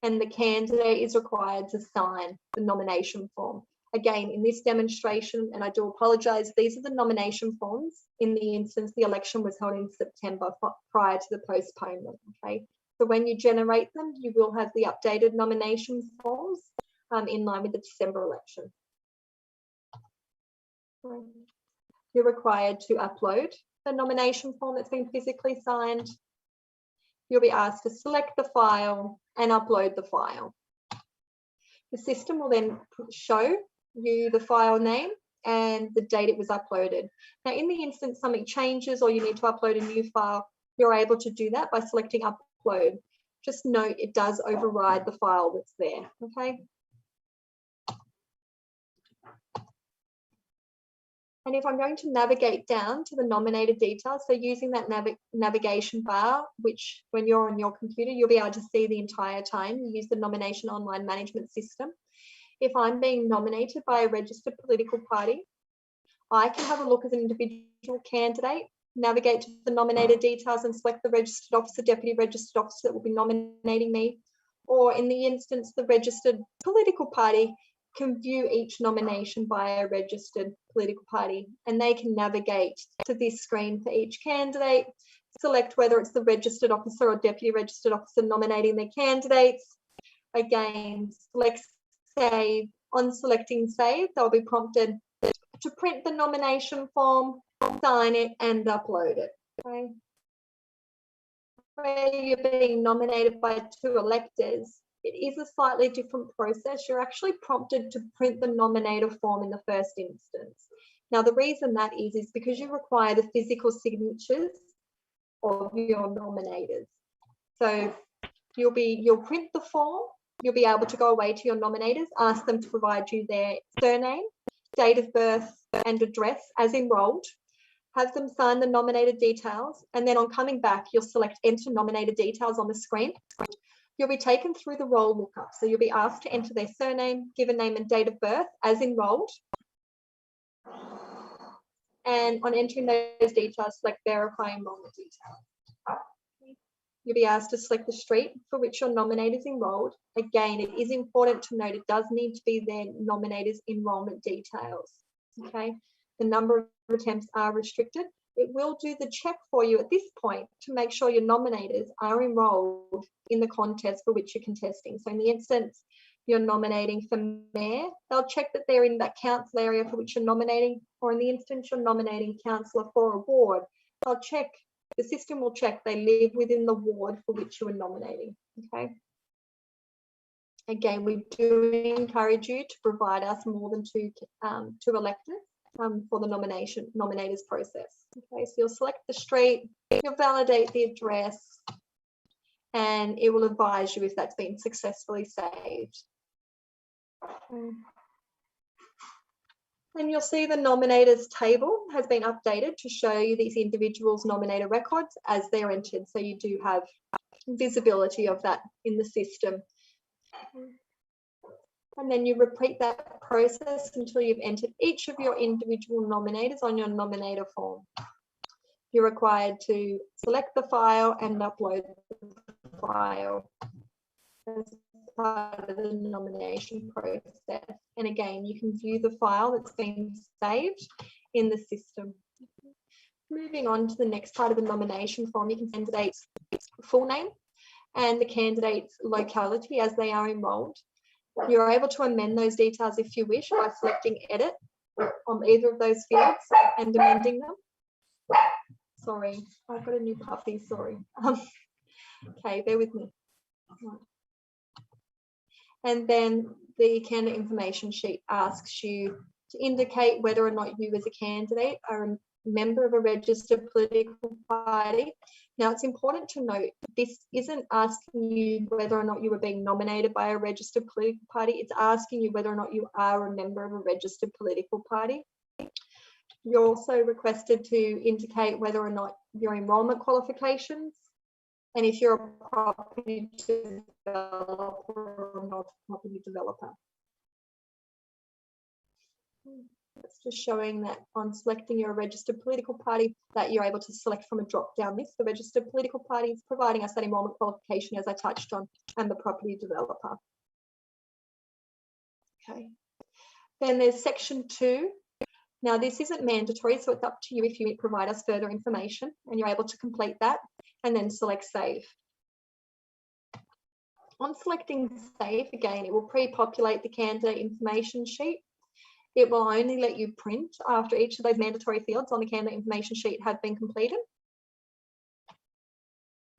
and the candidate is required to sign the nomination form. Again, in this demonstration, and I do apologise, these are the nomination forms in the instance the election was held in September prior to the postponement, okay? So when you generate them, you will have the updated nomination forms in line with the December election. You're required to upload the nomination form that's been physically signed. You'll be asked to select the file and upload the file. The system will then show you the file name and the date it was uploaded. Now, in the instance something changes or you need to upload a new file, you're able to do that by selecting upload. Just note it does override the file that's there, okay? And if I'm going to navigate down to the nominated details, so using that navigation bar, which when you're on your computer, you'll be able to see the entire time you use the nomination online management system. If I'm being nominated by a registered political party, I can have a look as an individual candidate, navigate to the nominated details and select the registered officer, deputy registered officer that will be nominating me. Or in the instance, the registered political party can view each nomination by a registered political party and they can navigate to this screen for each candidate, select whether it's the registered officer or deputy registered officer nominating their candidates. Again, select save. On selecting save, they'll be prompted to print the nomination form, sign it and upload it. Okay. Where you're being nominated by 2 electors, it is a slightly different process. You're actually prompted to print the nominator form in the first instance. Now, the reason that is because you require the physical signatures of your nominators. So you'll print the form, you'll be able to go away to your nominators, ask them to provide you their surname, date of birth and address as enrolled, have them sign the nominated details, and then on coming back, you'll select enter nominated details on the screen. You'll be taken through the roll lookup. So you'll be asked to enter their surname, given name and date of birth as enrolled. And on entering those details, select verify enrollment details. You'll be asked to select the street for which your nominator is enrolled. Again, it is important to note it does need to be their nominator's enrollment details. Okay, the number of attempts are restricted. It will do the check for you at this point to make sure your nominators are enrolled in the contest for which you're contesting. So in the instance you're nominating for mayor, they'll check that they're in that council area for which you're nominating, or in the instance you're nominating councillor for a ward, they'll check, the system will check they live within the ward for which you are nominating, okay? Again, we do encourage you to provide us more than two electors for the nominators process. Okay, so you'll select the street, you'll validate the address, and it will advise you if that's been successfully saved. And you'll see the nominators table has been updated to show you these individuals' nominator records as they're entered. So you do have visibility of that in the system. And then you repeat that process until you've entered each of your individual nominators on your nominator form. You're required to select the file and upload the file as part of the nomination process. And again, you can view the file that's been saved in the system. moving on to the next part of the nomination form, you can candidate's full name and the candidate's locality as they are enrolled. You're able to amend those details if you wish by selecting edit on either of those fields and amending them. Sorry, I've got a new puppy, sorry. Okay, bear with me. And then the candidate information sheet asks you to indicate whether or not you as a candidate are a member of a registered political party. Now, it's important to note this isn't asking you whether or not you were being nominated by a registered political party. It's asking you whether or not you are a member of a registered political party. You're also requested to indicate whether or not your enrolment qualifications, and if you're a property developer or not a property developer. It's just showing that on selecting your registered political party that you're able to select from a drop-down list the registered political parties, providing us that enrolment qualification as I touched on, and the property developer. Okay. Then there's section 2. Now this isn't mandatory, so it's up to you if you provide us further information, and you're able to complete that and then select save. On selecting save, again, it will pre-populate the candidate information sheet. It will only let you print after each of those mandatory fields on the candidate information sheet have been completed.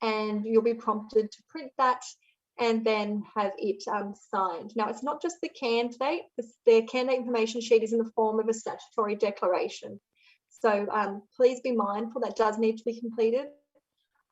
And you'll be prompted to print that and then have it signed. Now, it's not just the candidate. The candidate information sheet is in the form of a statutory declaration. So please be mindful that does need to be completed.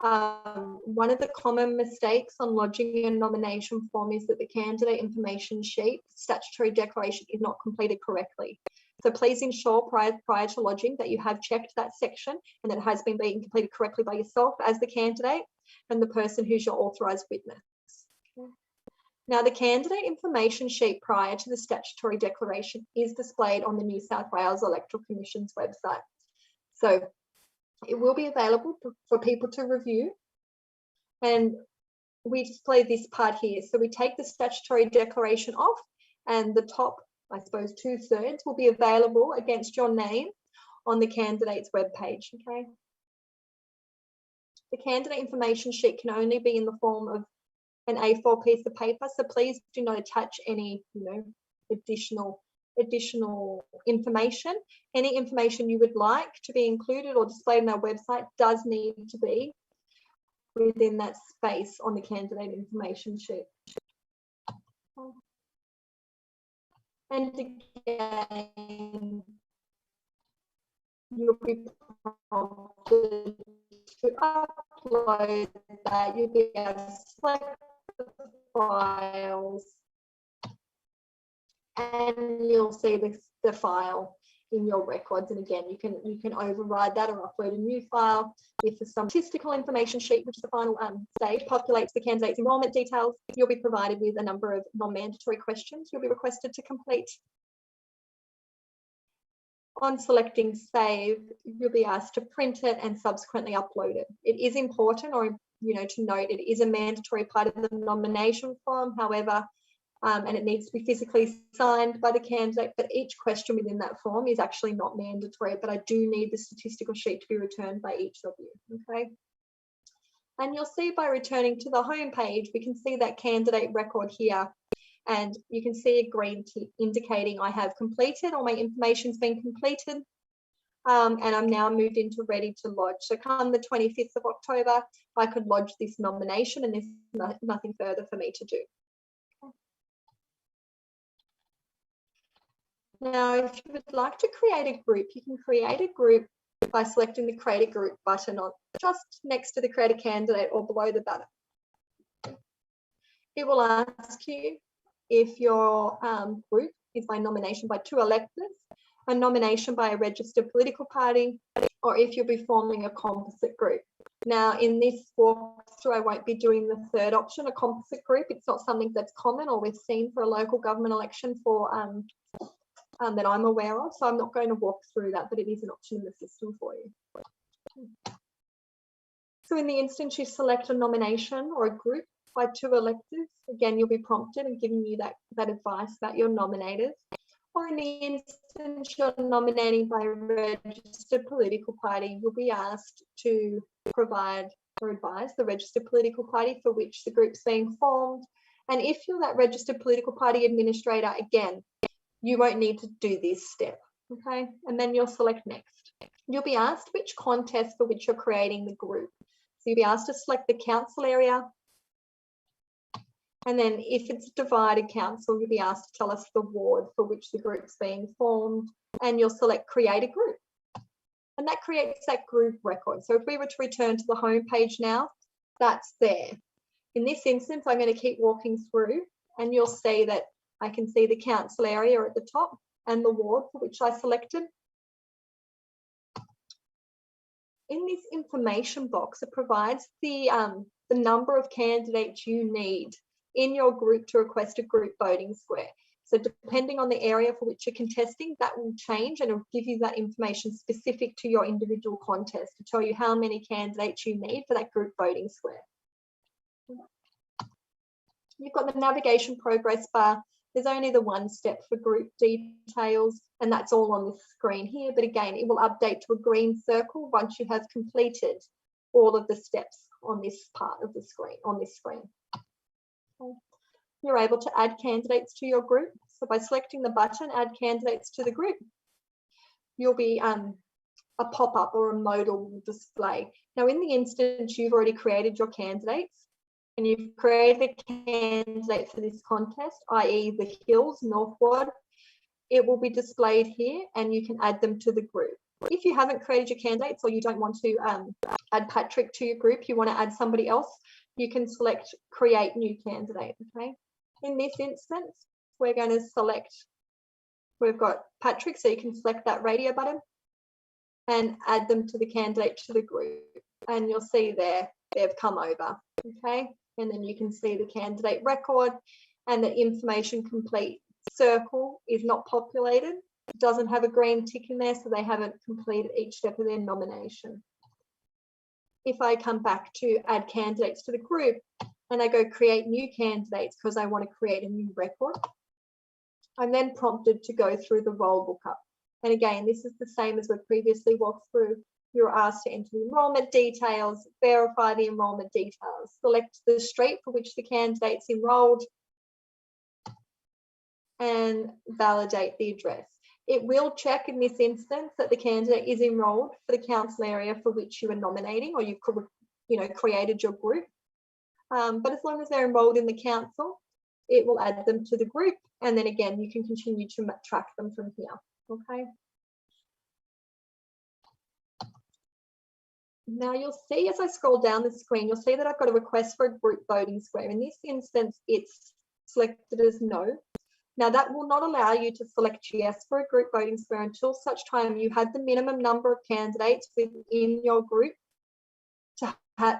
One of the common mistakes on lodging a nomination form is that the candidate information sheet, statutory declaration, is not completed correctly. So please ensure prior to lodging that you have checked that section and that it has been being completed correctly by yourself as the candidate and the person who's your authorised witness. Now, the candidate information sheet prior to the statutory declaration is displayed on the New South Wales Electoral Commission's website. So it will be available for people to review, and we display this part here. So we take the statutory declaration off, and the top, I suppose, 2/3 will be available against your name on the candidate's webpage. Okay. The candidate information sheet can only be in the form of an A4 piece of paper, so please do not attach any, additional information. Any information you would like to be included or displayed on our website does need to be within that space on the candidate information sheet. And again, you'll be prompted to upload that. You'll be able to select the files, and you'll see the file in your records. And again, you can override that or upload a new file. If for some statistical information sheet, which is the final stage, populates the candidate's enrolment details, you'll be provided with a number of non-mandatory questions you'll be requested to complete. On selecting save, you'll be asked to print it and subsequently upload it. It is important, or to note, it is a mandatory part of the nomination form. However, and it needs to be physically signed by the candidate, but each question within that form is actually not mandatory, but I do need the statistical sheet to be returned by each of you, okay? And you'll see by returning to the home page, we can see that candidate record here, and you can see a green tick indicating I have completed, all my information's been completed, and I'm now moved into ready to lodge. So come the 25th of October, I could lodge this nomination, and there's nothing further for me to do. Now, if you would like to create a group, you can create a group by selecting the Create a Group button on just next to the Create a Candidate or below the button. It will ask you if your group is by nomination by 2 electors, a nomination by a registered political party, or if you'll be forming a composite group. Now, in this walkthrough, I won't be doing the third option, a composite group. It's not something that's common or we've seen for a local government election for that I'm aware of, so I'm not going to walk through that, but it is an option in the system for you. So in the instance you select a nomination or a group by 2 electors, again, you'll be prompted and giving you that advice about your nominators. or in the instance you're nominating by a registered political party, you'll be asked to provide or advise the registered political party for which the group's being formed. And if you're that registered political party administrator, again, you won't need to do this step, okay? And then you'll select next. You'll be asked which contest for which you're creating the group. So you'll be asked to select the council area. And then if it's a divided council, you'll be asked to tell us the ward for which the group's being formed, and you'll select create a group. And that creates that group record. So if we were to return to the home page now, that's there. In this instance, I'm going to keep walking through, and you'll see that I can see the council area at the top and the ward for which I selected. In this information box, it provides the number of candidates you need in your group to request a group voting square. So depending on the area for which you're contesting, that will change, and it'll give you that information specific to your individual contest to tell you how many candidates you need for that group voting square. You've got the navigation progress bar. There's only the one step for group details, and that's all on this screen here. But again, it will update to a green circle once you have completed all of the steps on this part of the screen, on this screen. Okay. You're able to add candidates to your group. So by selecting the button, add candidates to the group, you'll be a pop-up or a modal display. Now, in the instance, you've already created your candidates, and you've created a candidate for this contest, i.e. the Hills, North Ward, it will be displayed here, and you can add them to the group. If you haven't created your candidates, or you don't want to add Patrick to your group, you want to add somebody else, you can select create new candidate, okay? In this instance, we're going to select, we've got Patrick, so you can select that radio button and add them to the candidate to the group. And you'll see there, they've come over, okay? And then you can see the candidate record, and the information complete circle is not populated. It doesn't have a green tick in there, so they haven't completed each step of their nomination. If I come back to add candidates to the group and I go create new candidates because I want to create a new record, I'm then prompted to go through the roll book up. And again, this is the same as we've previously walked through. You're asked to enter the enrolment details, verify the enrolment details, select the street for which the candidate's enrolled, and validate the address. It will check in this instance that the candidate is enrolled for the council area for which you are nominating, or you've created your group. But as long as they're enrolled in the council, it will add them to the group, and then again you can continue to track them from here. Okay. Now you'll see as I scroll down the screen, you'll see that I've got a request for a group voting square. In this instance, it's selected as no. Now that will not allow you to select yes for a group voting square until such time you have the minimum number of candidates within your group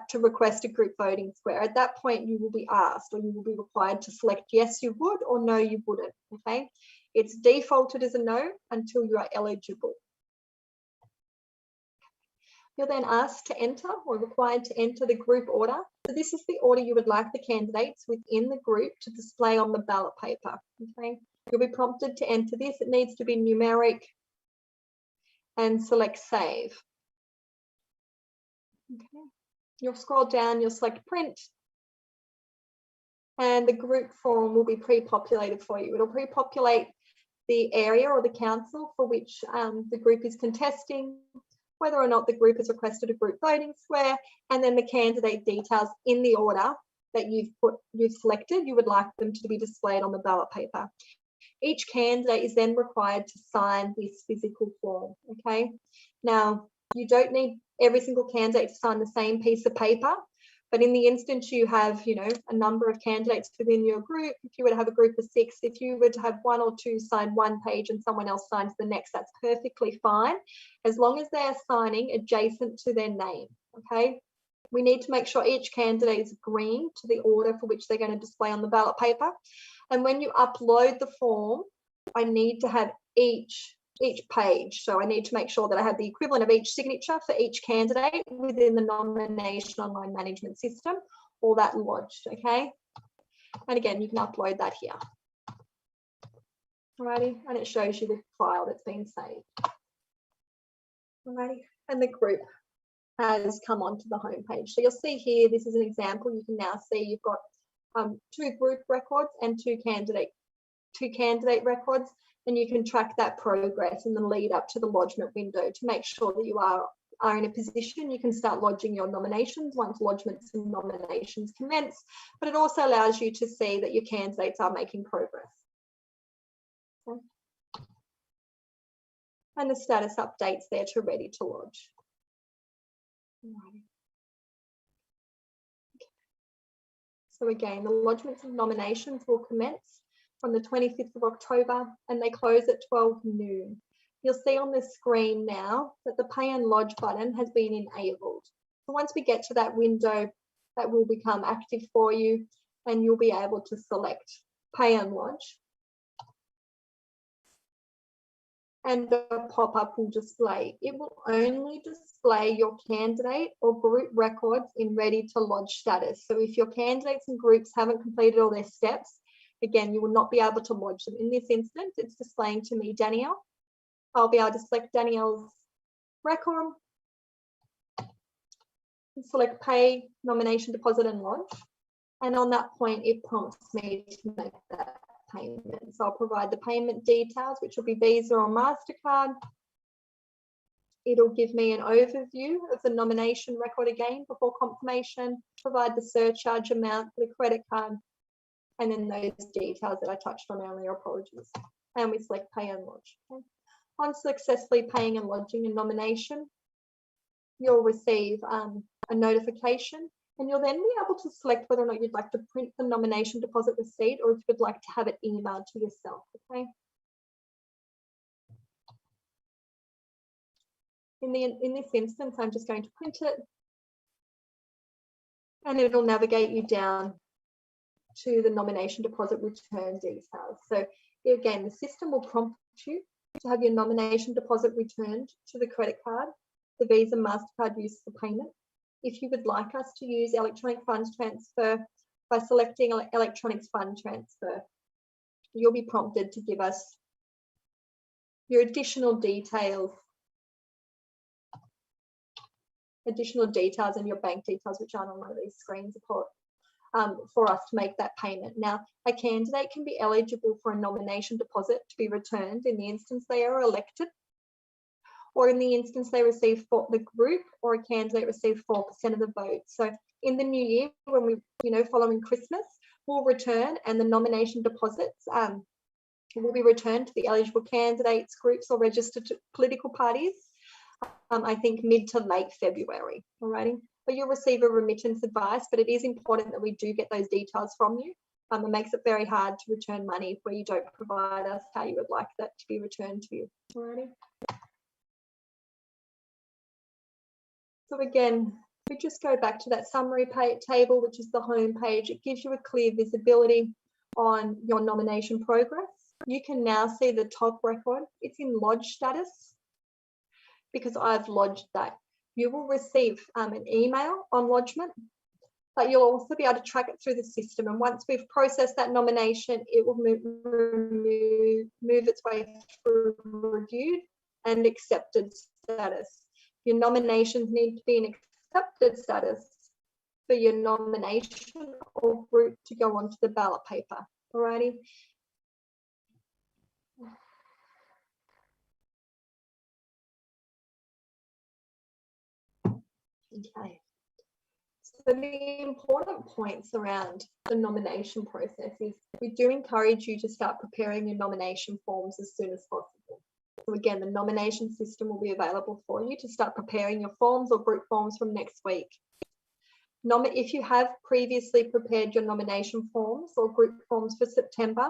to request a group voting square. At that point, you will be asked, or you will be required to select yes, you would, or no, you wouldn't. Okay, it's defaulted as a no until you are eligible. You're then asked to enter, or required to enter, the group order. So this is the order you would like the candidates within the group to display on the ballot paper. Okay, you'll be prompted to enter this. It needs to be numeric, and select save. Okay, you'll scroll down, you'll select print, and the group form will be pre-populated for you. It'll pre-populate the area or the council for which the group is contesting, whether or not the group has requested a group voting square, and then the candidate details in the order that you've selected, you would like them to be displayed on the ballot paper. Each candidate is then required to sign this physical form, okay? Now, you don't need every single candidate to sign the same piece of paper, but in the instance you have, a number of candidates within your group, if you were to have a group of 6, if you were to have 1 or 2 sign one page and someone else signs the next, that's perfectly fine, as long as they're signing adjacent to their name, okay? We need to make sure each candidate is agreeing to the order for which they're going to display on the ballot paper. And when you upload the form, I need to have each page. So I need to make sure that I have the equivalent of each signature for each candidate within the nomination online management system, all that lodged, okay? And again, you can upload that here. Alrighty, and it shows you the file that's been saved. Alrighty, and the group has come onto the home page. So you'll see here, this is an example. You can now see you've got 2 group records and 2 candidate records, and you can track that progress in the lead up to the lodgement window to make sure that you are in a position you can start lodging your nominations once lodgements and nominations commence, but it also allows you to see that your candidates are making progress. Okay. And the status updates there to ready to lodge. Right. So again, the lodgements of nominations will commence from the 25th of October and they close at 12 noon. You'll see on the screen now that the Pay and Lodge button has been enabled. So once we get to that window, that will become active for you and you'll be able to select Pay and Lodge. And the pop-up will display. It will only display your candidate or group records in ready to lodge status. So if your candidates and groups haven't completed all their steps, again, you will not be able to lodge them. In this instance, it's displaying to me Danielle. I'll be able to select Danielle's record, and select Pay, Nomination, Deposit and Lodge. And on that point, it prompts me to make that payment. So I'll provide the payment details, which will be Visa or MasterCard. It'll give me an overview of the nomination record again before confirmation, provide the surcharge amount for the credit card, and then those details that I touched on earlier, apologies. And we select Pay and Lodge. Okay. On successfully paying and lodging a nomination, you'll receive a notification. And you'll then be able to select whether or not you'd like to print the nomination deposit receipt or if you'd like to have it emailed to yourself, okay? In this instance, I'm just going to print it and it'll navigate you down to the nomination deposit return details. So again, the system will prompt you to have your nomination deposit returned to the credit card, the Visa, MasterCard used for payment. If you would like us to use electronic funds transfer, by selecting electronic fund transfer, you'll be prompted to give us your additional details and your bank details, which aren't on one of these screens, for us to make that payment. Now, a candidate can be eligible for a nomination deposit to be returned in the instance they are elected, or in the instance they receive the group or a candidate receive 4% of the vote. So in the new year, when we, following Christmas, we'll return and the nomination deposits will be returned to the eligible candidates, groups or registered political parties, I think mid to late February, alrighty? But you'll receive a remittance advice, but it is important that we do get those details from you. It makes it very hard to return money where you don't provide us how you would like that to be returned to you, alrighty? So again, we just go back to that summary table, which is the home page. It gives you a clear visibility on your nomination progress. You can now see the top record. It's in lodge status because I've lodged that. You will receive an email on lodgement, but you'll also be able to track it through the system. And once we've processed that nomination, it will move its way through reviewed and accepted status. Your nominations need to be in accepted status for your nomination or group to go onto the ballot paper. Alrighty. Okay. So the important points around the nomination process is we do encourage you to start preparing your nomination forms as soon as possible. So again, the nomination system will be available for you to start preparing your forms or group forms from next week. If you have previously prepared your nomination forms or group forms for September,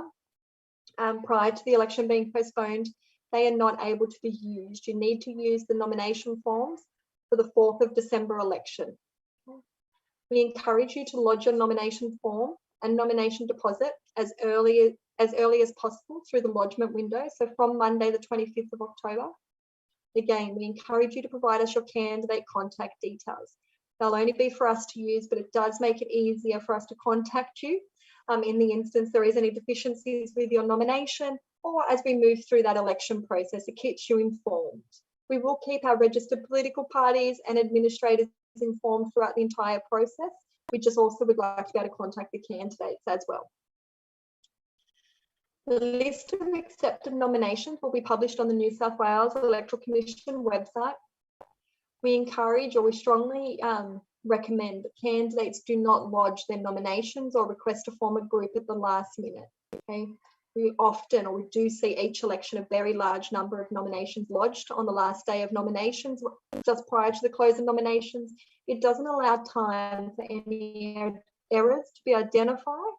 prior to the election being postponed, they are not able to be used. You need to use the nomination forms for the 4th of December election. We encourage you to lodge your nomination form and nomination deposit as early as possible through the lodgement window. So from Monday, the 25th of October. Again, we encourage you to provide us your candidate contact details. They'll only be for us to use, but it does make it easier for us to contact you in the instance there is any deficiencies with your nomination or as we move through that election process, it keeps you informed. We will keep our registered political parties and administrators informed throughout the entire process. We just also would like to be able to contact the candidates as well. The list of accepted nominations will be published on the New South Wales Electoral Commission website. We encourage, or we strongly recommend, that candidates do not lodge their nominations or request to form a group at the last minute. Okay, we often, or we do see each election, a very large number of nominations lodged on the last day of nominations, just prior to the close of nominations. It doesn't allow time for any errors to be identified,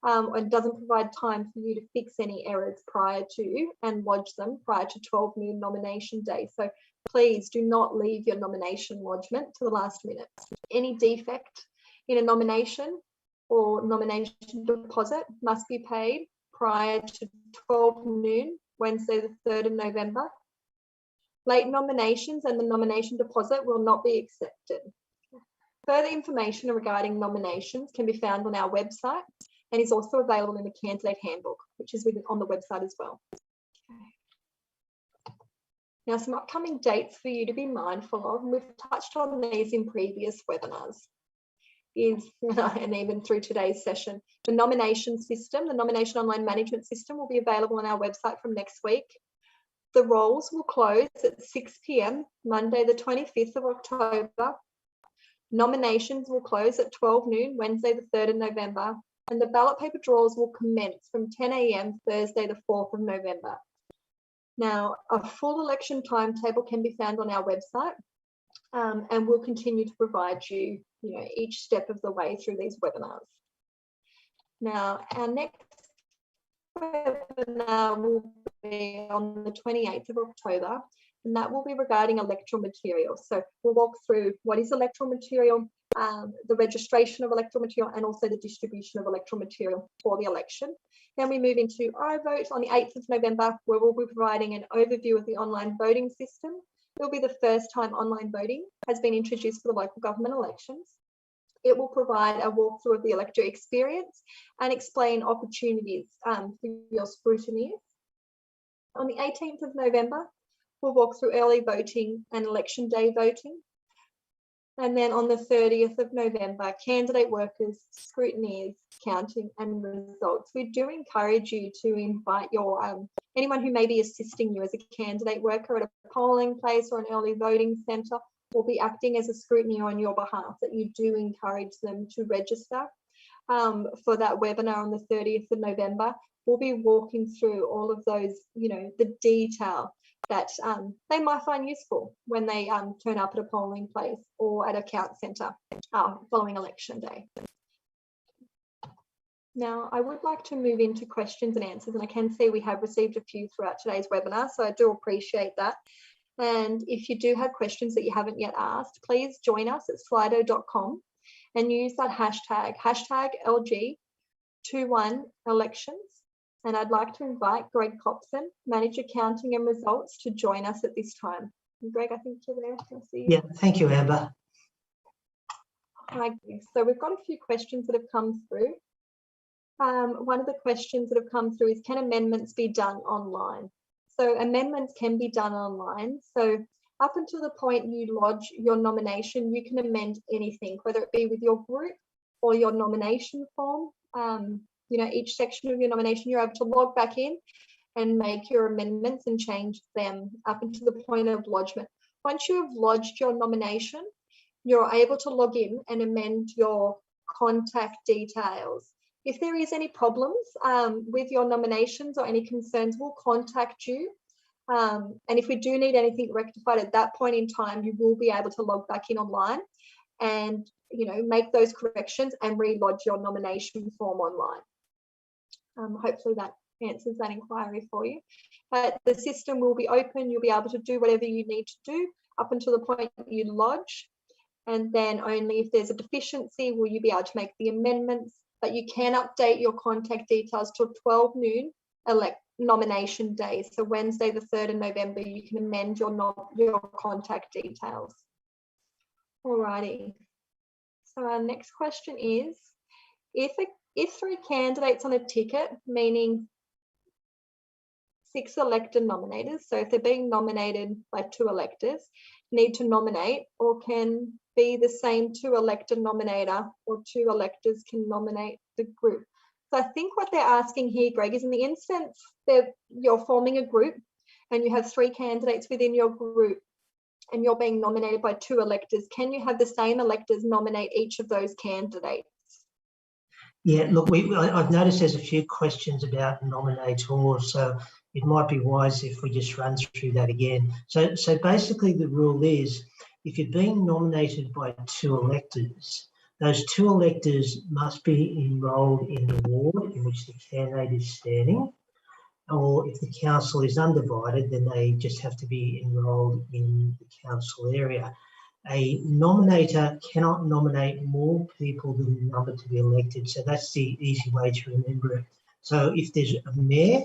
and doesn't provide time for you to fix any errors prior to and lodge them prior to 12 noon nomination day. So please do not leave your nomination lodgement to the last minute. Any defect in a nomination or nomination deposit must be paid prior to 12 noon, Wednesday the 3rd of November. Late nominations and the nomination deposit will not be accepted. Further information regarding nominations can be found on our website and is also available in the candidate handbook, which is on the website as well. Okay. Now, some upcoming dates for you to be mindful of, and we've touched on these in previous webinars, and even through today's session. The nomination system, the nomination online management system, will be available on our website from next week. The rolls will close at 6 p.m, Monday the 25th of October. Nominations will close at 12 noon, Wednesday the 3rd of November. And the ballot paper draws will commence from 10 a.m, Thursday the 4th of November. Now, a full election timetable can be found on our website, and we'll continue to provide you, each step of the way through these webinars. Now, our next webinar will be on the 28th of October, and that will be regarding electoral materials. So we'll walk through what is electoral material, the registration of electoral material, and also the distribution of electoral material for the election. Then we move into iVote on the 8th of November, where we'll be providing an overview of the online voting system. It will be the first time online voting has been introduced for the local government elections. It will provide a walkthrough of the electoral experience and explain opportunities for your scrutineers. On the 18th of November, we'll walk through early voting and election day voting. And then on the 30th of November, candidate workers, scrutineers, counting and results. We do encourage you to invite your anyone who may be assisting you as a candidate worker at a polling place or an early voting centre, or be acting as a scrutineer on your behalf, that you do encourage them to register for that webinar on the 30th of November. We'll be walking through all of those, the detail that they might find useful when they turn up at a polling place or at a count centre following election day. Now, I would like to move into questions and answers, and I can see we have received a few throughout today's webinar, so I do appreciate that. And if you do have questions that you haven't yet asked, please join us at slido.com and use that hashtag LG21elections. And I'd like to invite Greg Copson, Manager Counting and Results, to join us at this time. And Greg, I think you're there. Can I see you? Yeah, thank you, Amber. Hi, so we've got a few questions that have come through. One of the questions that have come through is, can amendments be done online? So amendments can be done online. So up until the point you lodge your nomination, you can amend anything, whether it be with your group or your nomination form. Each section of your nomination, you're able to log back in and make your amendments and change them up until the point of lodgement. Once you have lodged your nomination, you're able to log in and amend your contact details. If there is any problems with your nominations or any concerns, we'll contact you. And if we do need anything rectified at that point in time, you will be able to log back in online and make those corrections and re-lodge your nomination form online. Hopefully that answers that inquiry for you. But the system will be open. You'll be able to do whatever you need to do up until the point you lodge. And then only if there's a deficiency will you be able to make the amendments. But you can update your contact details till 12 noon nomination day. So Wednesday the 3rd of November, you can amend your contact details. Alrighty. So our next question is, if 3 candidates on a ticket, meaning 6 elected nominators. So if they're being nominated by 2 electors, need to nominate, or can be the same 2 elected nominator, or 2 electors can nominate the group. So I think what they're asking here, Greg, is in the instance that you're forming a group and you have 3 candidates within your group and you're being nominated by 2 electors, can you have the same electors nominate each of those candidates? Yeah, look, I've noticed there's a few questions about nominators, so it might be wise if we just run through that again. So basically the rule is, if you're being nominated by 2 electors, those 2 electors must be enrolled in the ward in which the candidate is standing, or if the council is undivided, then they just have to be enrolled in the council area. A nominator cannot nominate more people than the number to be elected. So that's the easy way to remember it. So if there's a mayor,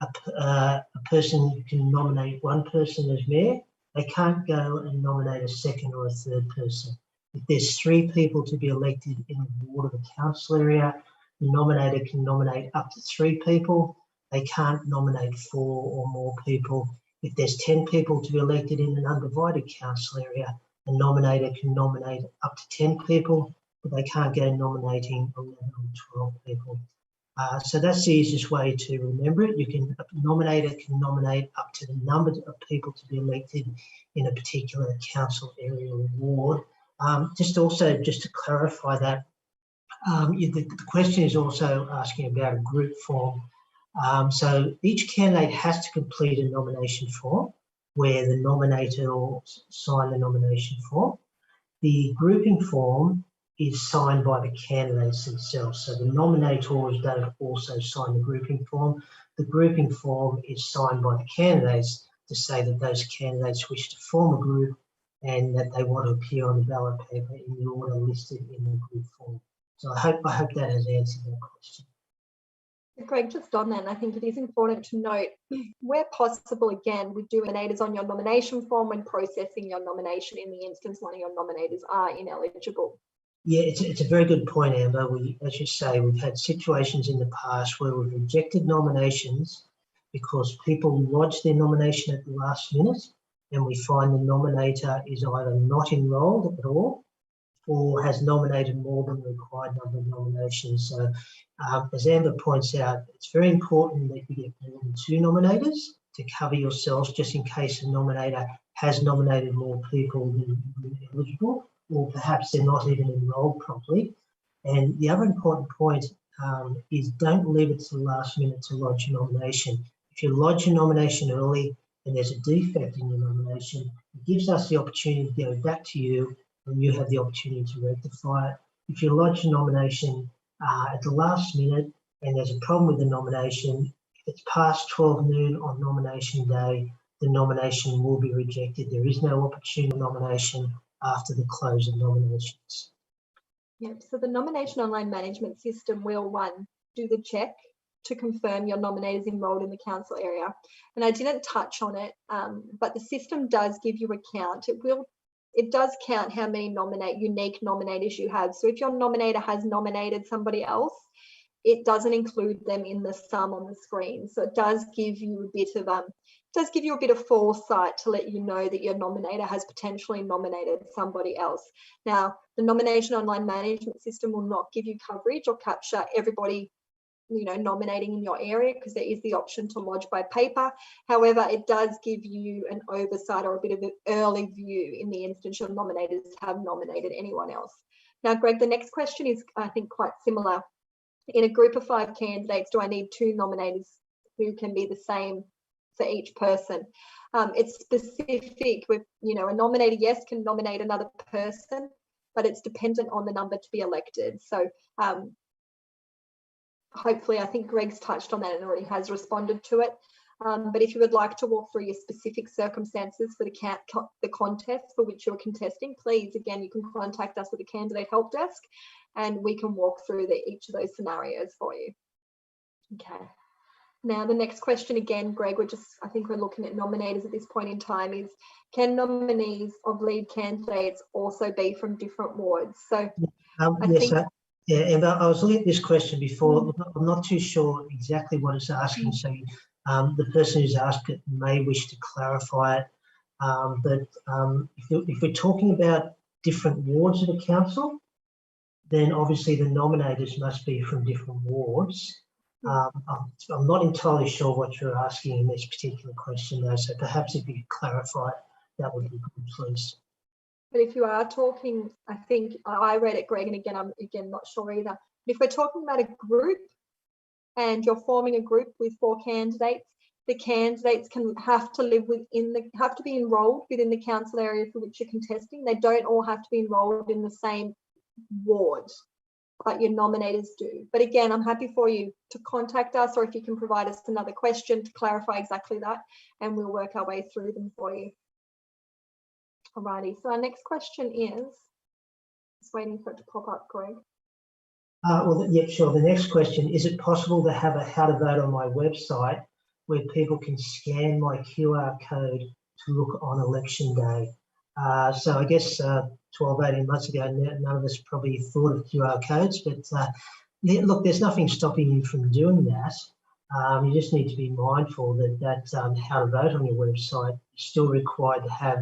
a person who can nominate 1 person as mayor, they can't go and nominate a 2nd or a 3rd person. If there's 3 people to be elected in a ward of a council area, the nominator can nominate up to 3 people. They can't nominate 4 or more people. If there's 10 people to be elected in an undivided council area, a nominator can nominate up to 10 people, but they can't go nominating 11 or 12 people. So that's the easiest way to remember it. A nominator can nominate up to the number of people to be elected in a particular council area or ward. Just to clarify that, the question is also asking about a group form. So each candidate has to complete a nomination form where the nominator will sign the nomination form. The grouping form is signed by the candidates themselves. So the nominators don't also sign the grouping form. The grouping form is signed by the candidates to say that those candidates wish to form a group and that they want to appear on the ballot paper in the order listed in the group form. So I hope that has answered that question. Greg, just on that, I think it is important to note, where possible, again, with nominators on your nomination form when processing your nomination in the instance one of your nominators are ineligible. Yeah, it's a very good point, Amber. As you say, we've had situations in the past where we've rejected nominations because people lodged their nomination at the last minute and we find the nominator is either not enrolled at all or has nominated more than the required number of nominations. So as Amber points out, it's very important that you get more than 2 nominators to cover yourselves just in case a nominator has nominated more people than eligible, or perhaps they're not even enrolled properly. And the other important point is don't leave it to the last minute to lodge your nomination. If you lodge your nomination early and there's a defect in your nomination, it gives us the opportunity to go back to you and you have the opportunity to rectify it. If you lodge a nomination at the last minute and there's a problem with the nomination, if it's past 12 noon on nomination day, the nomination will be rejected. There is no opportunity nomination after the close of nominations. Yep, so the nomination online management system will, 1, do the check to confirm your nominators enrolled in the council area. And I didn't touch on it, but the system does give you a count. It does count how many unique nominators you have. So if your nominator has nominated somebody else, it doesn't include them in the sum on the screen. So it does give you a bit of foresight to let you know that your nominator has potentially nominated somebody else. Now, the nomination online management system will not give you coverage or capture everybody nominating in your area, because there is the option to lodge by paper. However, it does give you an oversight or a bit of an early view in the instance your nominators have nominated anyone else. Now, Greg, the next question is, I think, quite similar. In a group of 5 candidates, do I need 2 nominators who can be the same for each person? It's specific with, a nominator, yes, can nominate another person, but it's dependent on the number to be elected. So hopefully, I think Greg's touched on that and already has responded to it. But if you would like to walk through your specific circumstances for the contest for which you're contesting, please, again, you can contact us at the Candidate Help Desk and we can walk through each of those scenarios for you. Okay. Now, the next question, again, Greg, I think we're looking at nominators at this point in time, is can nominees of lead candidates also be from different wards? So yeah, and I was looking at this question before. I'm not too sure exactly what it's asking. So The person who's asked it may wish to clarify it. If we're talking about different wards of the council, then obviously the nominators must be from different wards. I'm not entirely sure what you're asking in this particular question though, so perhaps if you could clarify it, that would be good, please. But if you are talking, I think I read it, Greg, and again, I'm not sure either. But if we're talking about a group and you're forming a group with 4 candidates, the candidates have to be enrolled within the council area for which you're contesting. They don't all have to be enrolled in the same ward, but your nominators do. But again, I'm happy for you to contact us, or if you can provide us another question to clarify exactly that, and we'll work our way through them for you. Alrighty, so our next question is, just waiting for it to pop up, Greg. Yeah, sure. The next question, is it possible to have a how to vote on my website where people can scan my QR code to look on election day? So I guess 12, 18 months ago, none of us probably thought of QR codes, but look, there's nothing stopping you from doing that. You just need to be mindful that how to vote on your website is still required to have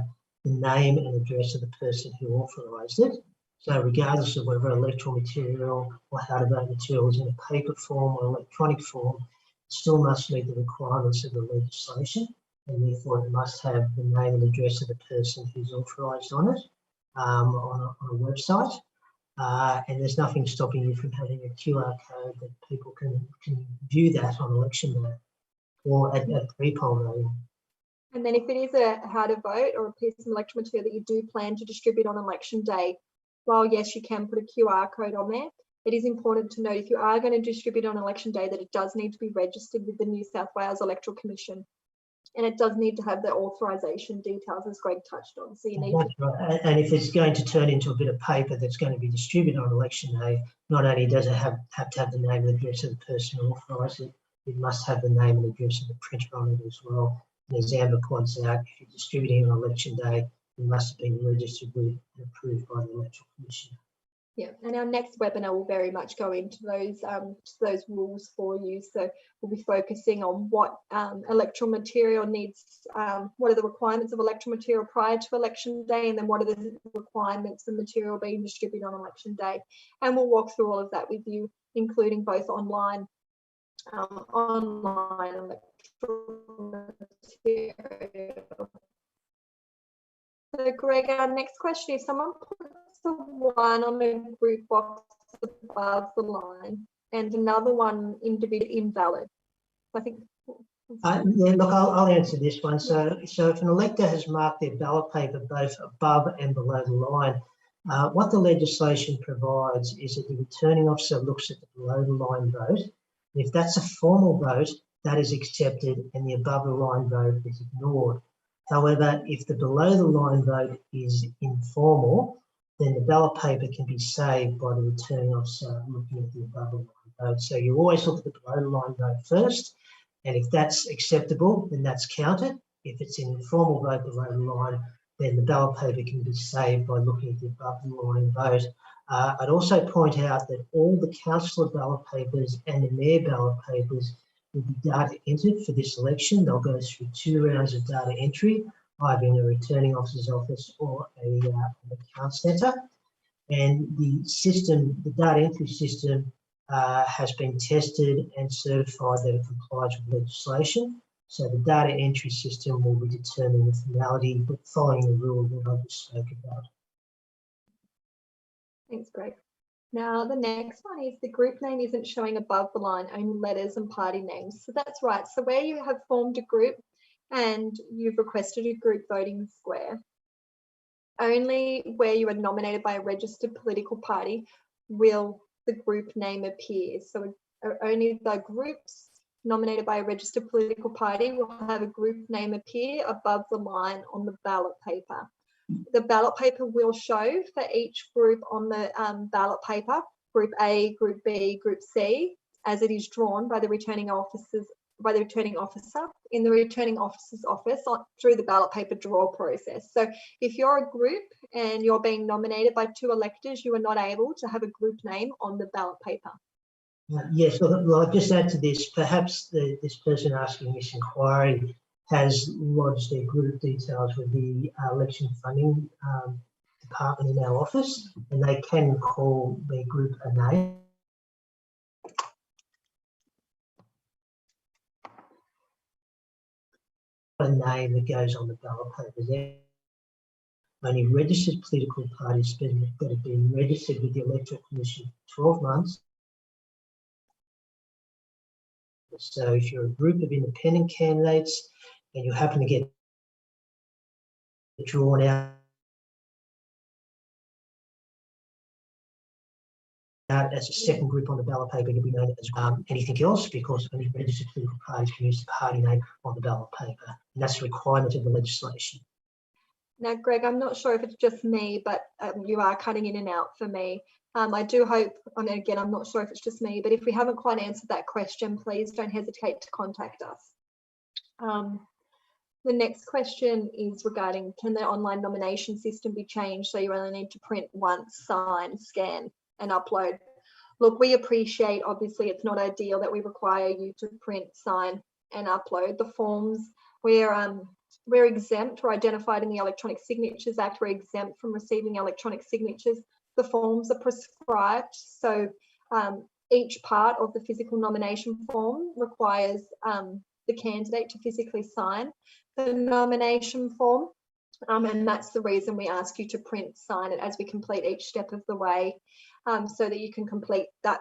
the name and address of the person who authorised it. So regardless of whether electoral material or how to vote material is in a paper form or electronic form, it still must meet the requirements of the legislation, and therefore it must have the name and address of the person who's authorised on it on a website. And there's nothing stopping you from having a QR code that people can view that on election day or at pre-poll day. And then if it is a how to vote or a piece of electoral material that you do plan to distribute on election day, while yes, you can put a QR code on there, it is important to note if you are going to distribute on election day that it does need to be registered with the New South Wales Electoral Commission. And it does need to have the authorisation details, as Greg touched on. So you need That's right. And if it's going to turn into a bit of paper that's going to be distributed on election day, not only does it have to have the name and address of the person who authorised it, it must have the name and address of the printer on it as well. And as Amber points out, if you're distributing on election day, it must have been registered with and approved by the Electoral Commission. Yeah, and our next webinar will very much go into those rules for you. So we'll be focusing on what electoral material needs, what are the requirements of electoral material prior to election day, and then what are the requirements for material being distributed on election day. And we'll walk through all of that with you, including both online electoral material. So Greg, our next question, if someone puts the one on a group box above the line and another one individual invalid, I think. Yeah, look, I'll answer this one. So if an elector has marked their ballot paper both above and below the line, what the legislation provides is that the returning officer looks at the below the line vote. If that's a formal vote, that is accepted and the above the line vote is ignored. However, if the below the line vote is informal, then the ballot paper can be saved by the returning officer looking at the above the line vote. So you always look at the below the line vote first, and if that's acceptable, then that's counted. If it's an informal vote below the line, then the ballot paper can be saved by looking at the above the line vote. I'd also point out that all the councillor ballot papers and the mayor ballot papers will be data entered for this election. They'll go through 2 rounds of data entry, either in a returning officer's office or an account centre. And the system, the data entry system, has been tested and certified that it complies with legislation. So the data entry system will be determined with finality, but following the rule that I just spoke about. Thanks, Greg. Now, the next one is the group name isn't showing above the line, only letters and party names. So that's right. So where you have formed a group and you've requested a group voting square, only where you are nominated by a registered political party will the group name appear. So only the groups nominated by a registered political party will have a group name appear above the line on the ballot paper. The ballot paper will show for each group on the ballot paper, Group A, Group B, Group C, as it is drawn by the returning officer in the returning officer's office through the ballot paper draw process. So if you're a group and you're being nominated by 2 electors, you are not able to have a group name on the ballot paper. Yes, well, I'll just add to this. Perhaps this person asking this inquiry has lodged their group details with the election funding department in our office, and they can call their group a name. A name that goes on the ballot papers. Only registered political parties that have been registered with the Electoral Commission for 12 months. So if you're a group of independent candidates and you happen to get drawn out as a second group on the ballot paper, you'll be known as anything else, because only registered political parties can use the party name on the ballot paper. And that's a requirement of the legislation. Now, Greg, I'm not sure if it's just me, but you are cutting in and out for me. I do hope, and again, I'm not sure if it's just me, but if we haven't quite answered that question, please don't hesitate to contact us. The next question is regarding, can the online nomination system be changed so you only need to print once, sign, scan and upload? Look, we appreciate, obviously it's not ideal that we require you to print, sign and upload the forms. We're exempt, we're identified in the Electronic Signatures Act, we're exempt from receiving electronic signatures. The forms are prescribed, so each part of the physical nomination form requires the candidate to physically sign the nomination form, and that's the reason we ask you to print, sign it as we complete each step of the way, so that you can complete that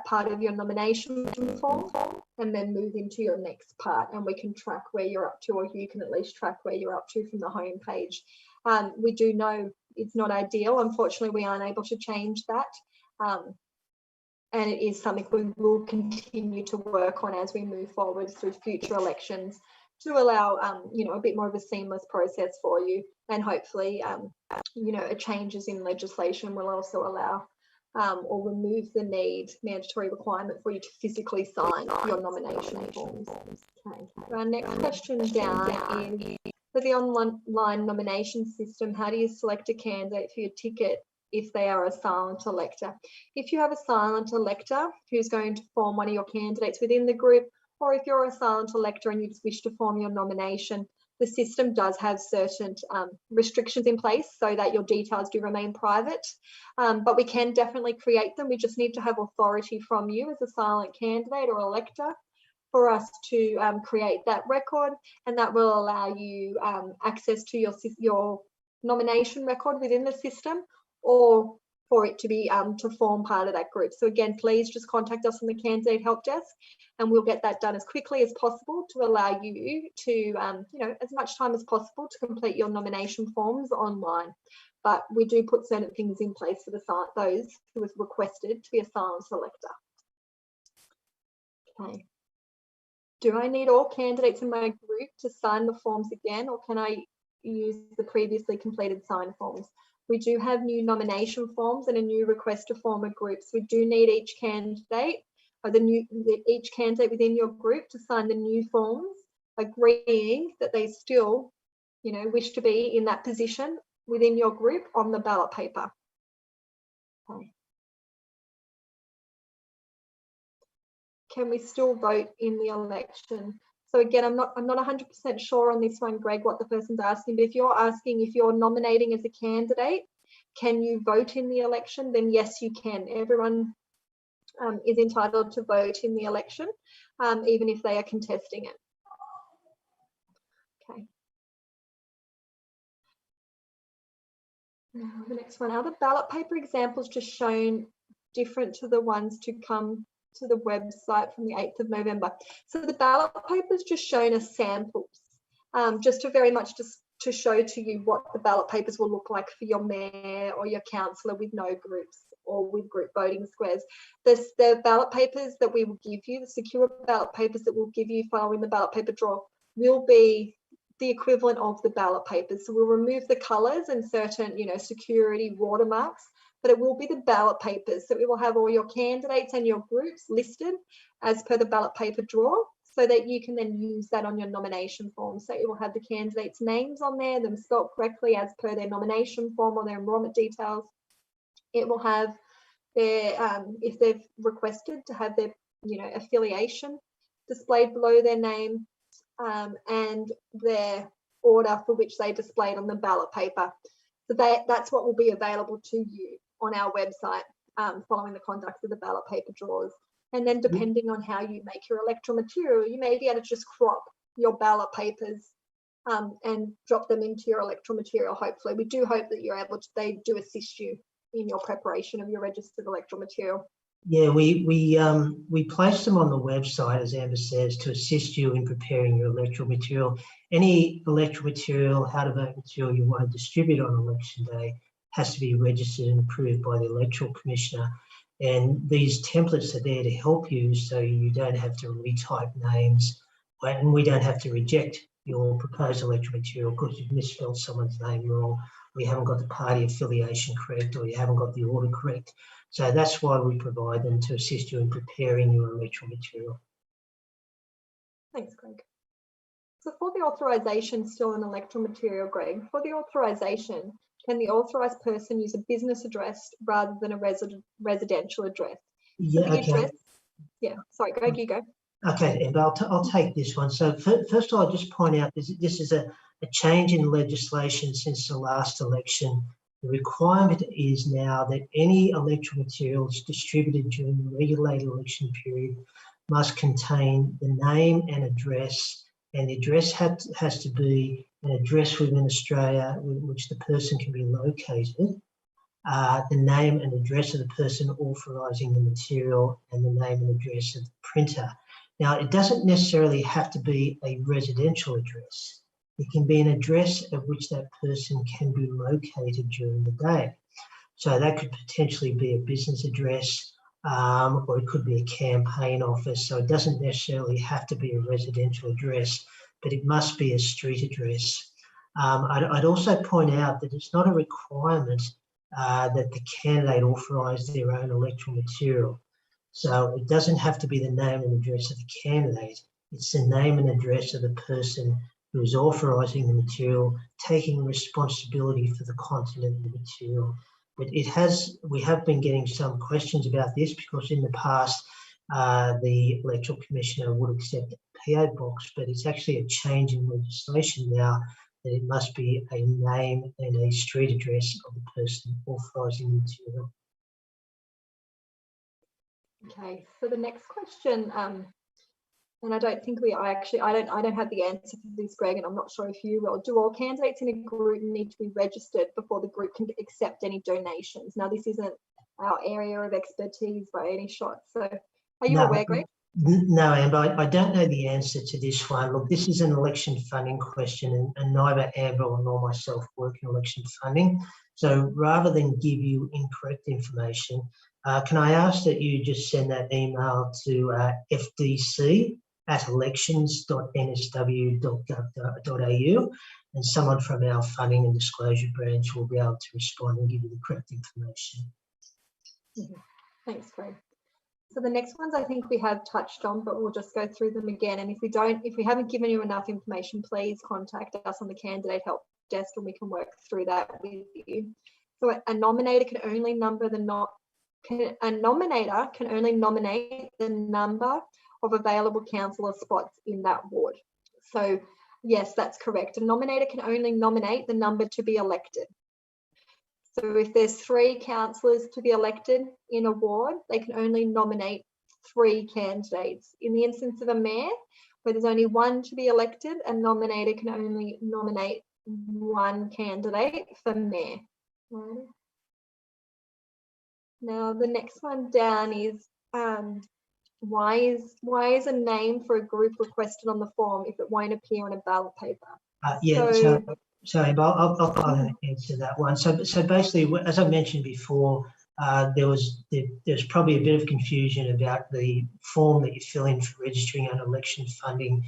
part of your nomination form and then move into your next part, and we can track where you're up to, or you can at least track where you're up to from the home page. We do know it's not ideal. Unfortunately, we aren't able to change that. And it is something we will continue to work on as we move forward through future elections to allow, a bit more of a seamless process for you. And hopefully, changes in legislation will also allow or remove the mandatory requirement for you to physically sign your nomination forms. Okay. Our next question down is, for the online nomination system, how do you select a candidate for your ticket if they are a silent elector? If you have a silent elector who's going to form one of your candidates within the group, or if you're a silent elector and you just wish to form your nomination, the system does have certain restrictions in place so that your details do remain private, but we can definitely create them. We just need to have authority from you as a silent candidate or elector for us to create that record, and that will allow you access to your nomination record within the system, or for it to be to form part of that group. So again, please just contact us on the candidate help desk, and we'll get that done as quickly as possible to allow you to, as much time as possible to complete your nomination forms online. But we do put certain things in place for those who have requested to be a silent selector. Okay. Do I need all candidates in my group to sign the forms again, or can I use the previously completed sign forms? We do have new nomination forms and a new request to form a group. So we do need each candidate, or each candidate within your group, to sign the new forms, agreeing that they still, wish to be in that position within your group on the ballot paper. Okay. Can we still vote in the election? So again, I'm not 100% sure on this one, Greg, what the person's asking, but if you're asking if you're nominating as a candidate, can you vote in the election? Then yes, you can. Everyone is entitled to vote in the election, even if they are contesting it. Okay. Now the next one, are the ballot paper examples just shown different to the ones to come to the website from the 8th of November? So the ballot papers just shown as samples, just to very much just to show to you what the ballot papers will look like for your mayor or your councillor with no groups or with group voting squares. The ballot papers that we will give you, the secure ballot papers that we'll give you following the ballot paper draw, will be the equivalent of the ballot papers. So we'll remove the colours and certain, security watermarks, but it will be the ballot papers. So it will have all your candidates and your groups listed as per the ballot paper draw, so that you can then use that on your nomination form. So it will have the candidates' names on there, them spelled correctly as per their nomination form or their enrolment details. It will have if they've requested to have their affiliation displayed below their name, and their order for which they displayed on the ballot paper. So that's what will be available to you on our website following the conduct of the ballot paper draws. And then depending on how you make your electoral material, you may be able to just crop your ballot papers and drop them into your electoral material. Hopefully, we do hope that you're able to, they do assist you in your preparation of your registered electoral material. Yeah, we place them on the website, as Amber says, to assist you in preparing your electoral material. Any electoral material, how to vote material you want to distribute on election day has to be registered and approved by the Electoral Commissioner. And these templates are there to help you so you don't have to retype names, and we don't have to reject your proposed electoral material because you've misspelled someone's name wrong, or you haven't got the party affiliation correct, or you haven't got the order correct. So that's why we provide them, to assist you in preparing your electoral material. Thanks, Greg. So for the authorisation, still in electoral material, Greg, for the authorisation, can the authorised person use a business address rather than a residential address? Yeah, okay. Yeah, sorry, Greg, you go. Okay, and I'll take this one. So first of all, I'll just point out this is a change in legislation since the last election. The requirement is now that any electoral materials distributed during the regulated election period must contain the name and address, and the address has to be an address within Australia in which the person can be located, the name and address of the person authorising the material, and the name and address of the printer. Now, it doesn't necessarily have to be a residential address. It can be an address at which that person can be located during the day. So that could potentially be a business address, or it could be a campaign office. So it doesn't necessarily have to be a residential address, but it must be a street address. I'd also point out that it's not a requirement that the candidate authorise their own electoral material. So it doesn't have to be the name and address of the candidate. It's the name and address of the person who is authorising the material, taking responsibility for the content of the material. But we have been getting some questions about this, because in the past, the Electoral Commissioner would accept a PO box, but it's actually a change in legislation now that it must be a name and a street address of the person authorising the material. Okay, so the next question, and I don't think I don't have the answer for this, Greg, and I'm not sure if you will. Do all candidates in a group need to be registered before the group can accept any donations? Now, this isn't our area of expertise by any shot. So are you aware, Greg? No, Amber, I don't know the answer to this one. Look, this is an election funding question, and neither Amber nor myself work in election funding. So rather than give you incorrect information, can I ask that you just send that email to fdc@elections.nsw.gov.au, and someone from our funding and disclosure branch will be able to respond and give you the correct information. Thanks, Greg. So the next ones I think we have touched on, but we'll just go through them again. And if we haven't given you enough information, please contact us on the candidate help desk and we can work through that with you. So a nominator can only nominate the number of available councillor spots in that ward. So yes, that's correct. A nominator can only nominate the number to be elected. So if there's 3 councillors to be elected in a ward, they can only nominate 3 candidates. In the instance of a mayor, where there's only 1 to be elected, a nominator can only nominate 1 candidate for mayor. Right. Now the next one down is why is a name for a group requested on the form if it won't appear on a ballot paper? Sorry, but I'll answer that one. So basically, as I mentioned before, there's probably a bit of confusion about the form that you fill in for registering on election funding,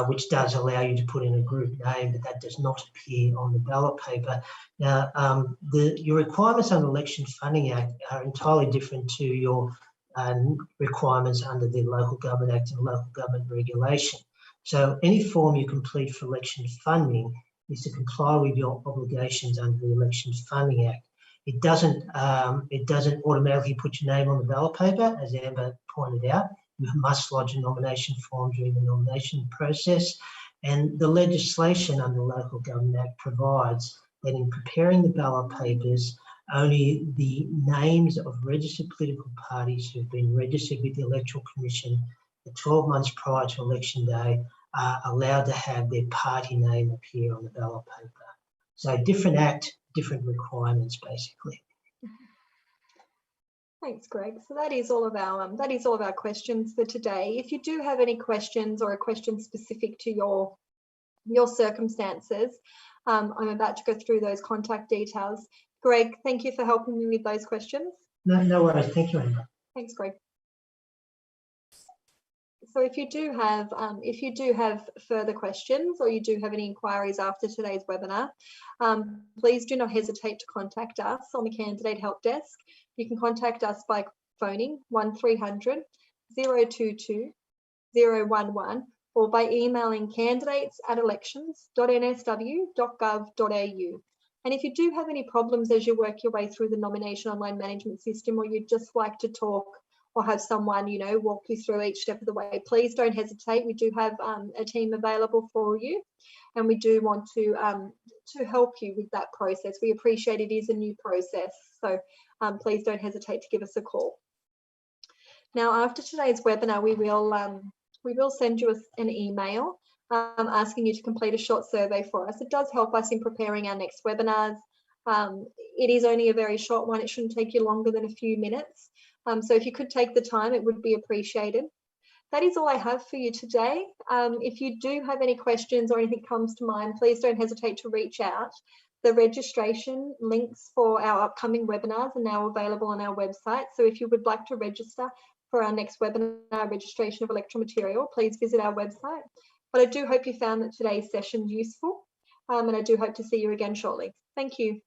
which does allow you to put in a group name, but that does not appear on the ballot paper. Now, your requirements under the Election Funding Act are entirely different to your requirements under the Local Government Act and Local Government Regulation. So any form you complete for election funding is to comply with your obligations under the Election Funding Act. It doesn't automatically put your name on the ballot paper, as Amber pointed out. You must lodge a nomination form during the nomination process. And the legislation under the Local Government Act provides that in preparing the ballot papers, only the names of registered political parties who have been registered with the Electoral Commission for 12 months prior to election day are allowed to have their party name appear on the ballot paper. So different act, different requirements, basically. Thanks, Greg. So that is all of our questions for today. If you do have any questions or a question specific to your circumstances, I'm about to go through those contact details. Greg, thank you for helping me with those questions. No worries. Thank you, Amber. Thanks, Greg. So if you do have further questions or you do have any inquiries after today's webinar, please do not hesitate to contact us on the Candidate Help Desk. You can contact us by phoning 1300 022 011 or by emailing candidates@elections.nsw.gov.au. And if you do have any problems as you work your way through the nomination online management system, or you'd just like to talk or have someone, walk you through each step of the way, please don't hesitate. We do have a team available for you, and we do want to help you with that process. We appreciate it is a new process, so please don't hesitate to give us a call. Now, after today's webinar, we will send you an email asking you to complete a short survey for us. It does help us in preparing our next webinars. It is only a very short one. It shouldn't take you longer than a few minutes. So if you could take the time, it would be appreciated. That is all I have for you today. If you do have any questions or anything comes to mind, please don't hesitate to reach out. The registration links for our upcoming webinars are now available on our website. So if you would like to register for our next webinar, registration of electoral material, please visit our website. But I do hope you found that today's session useful, and I do hope to see you again shortly. Thank you.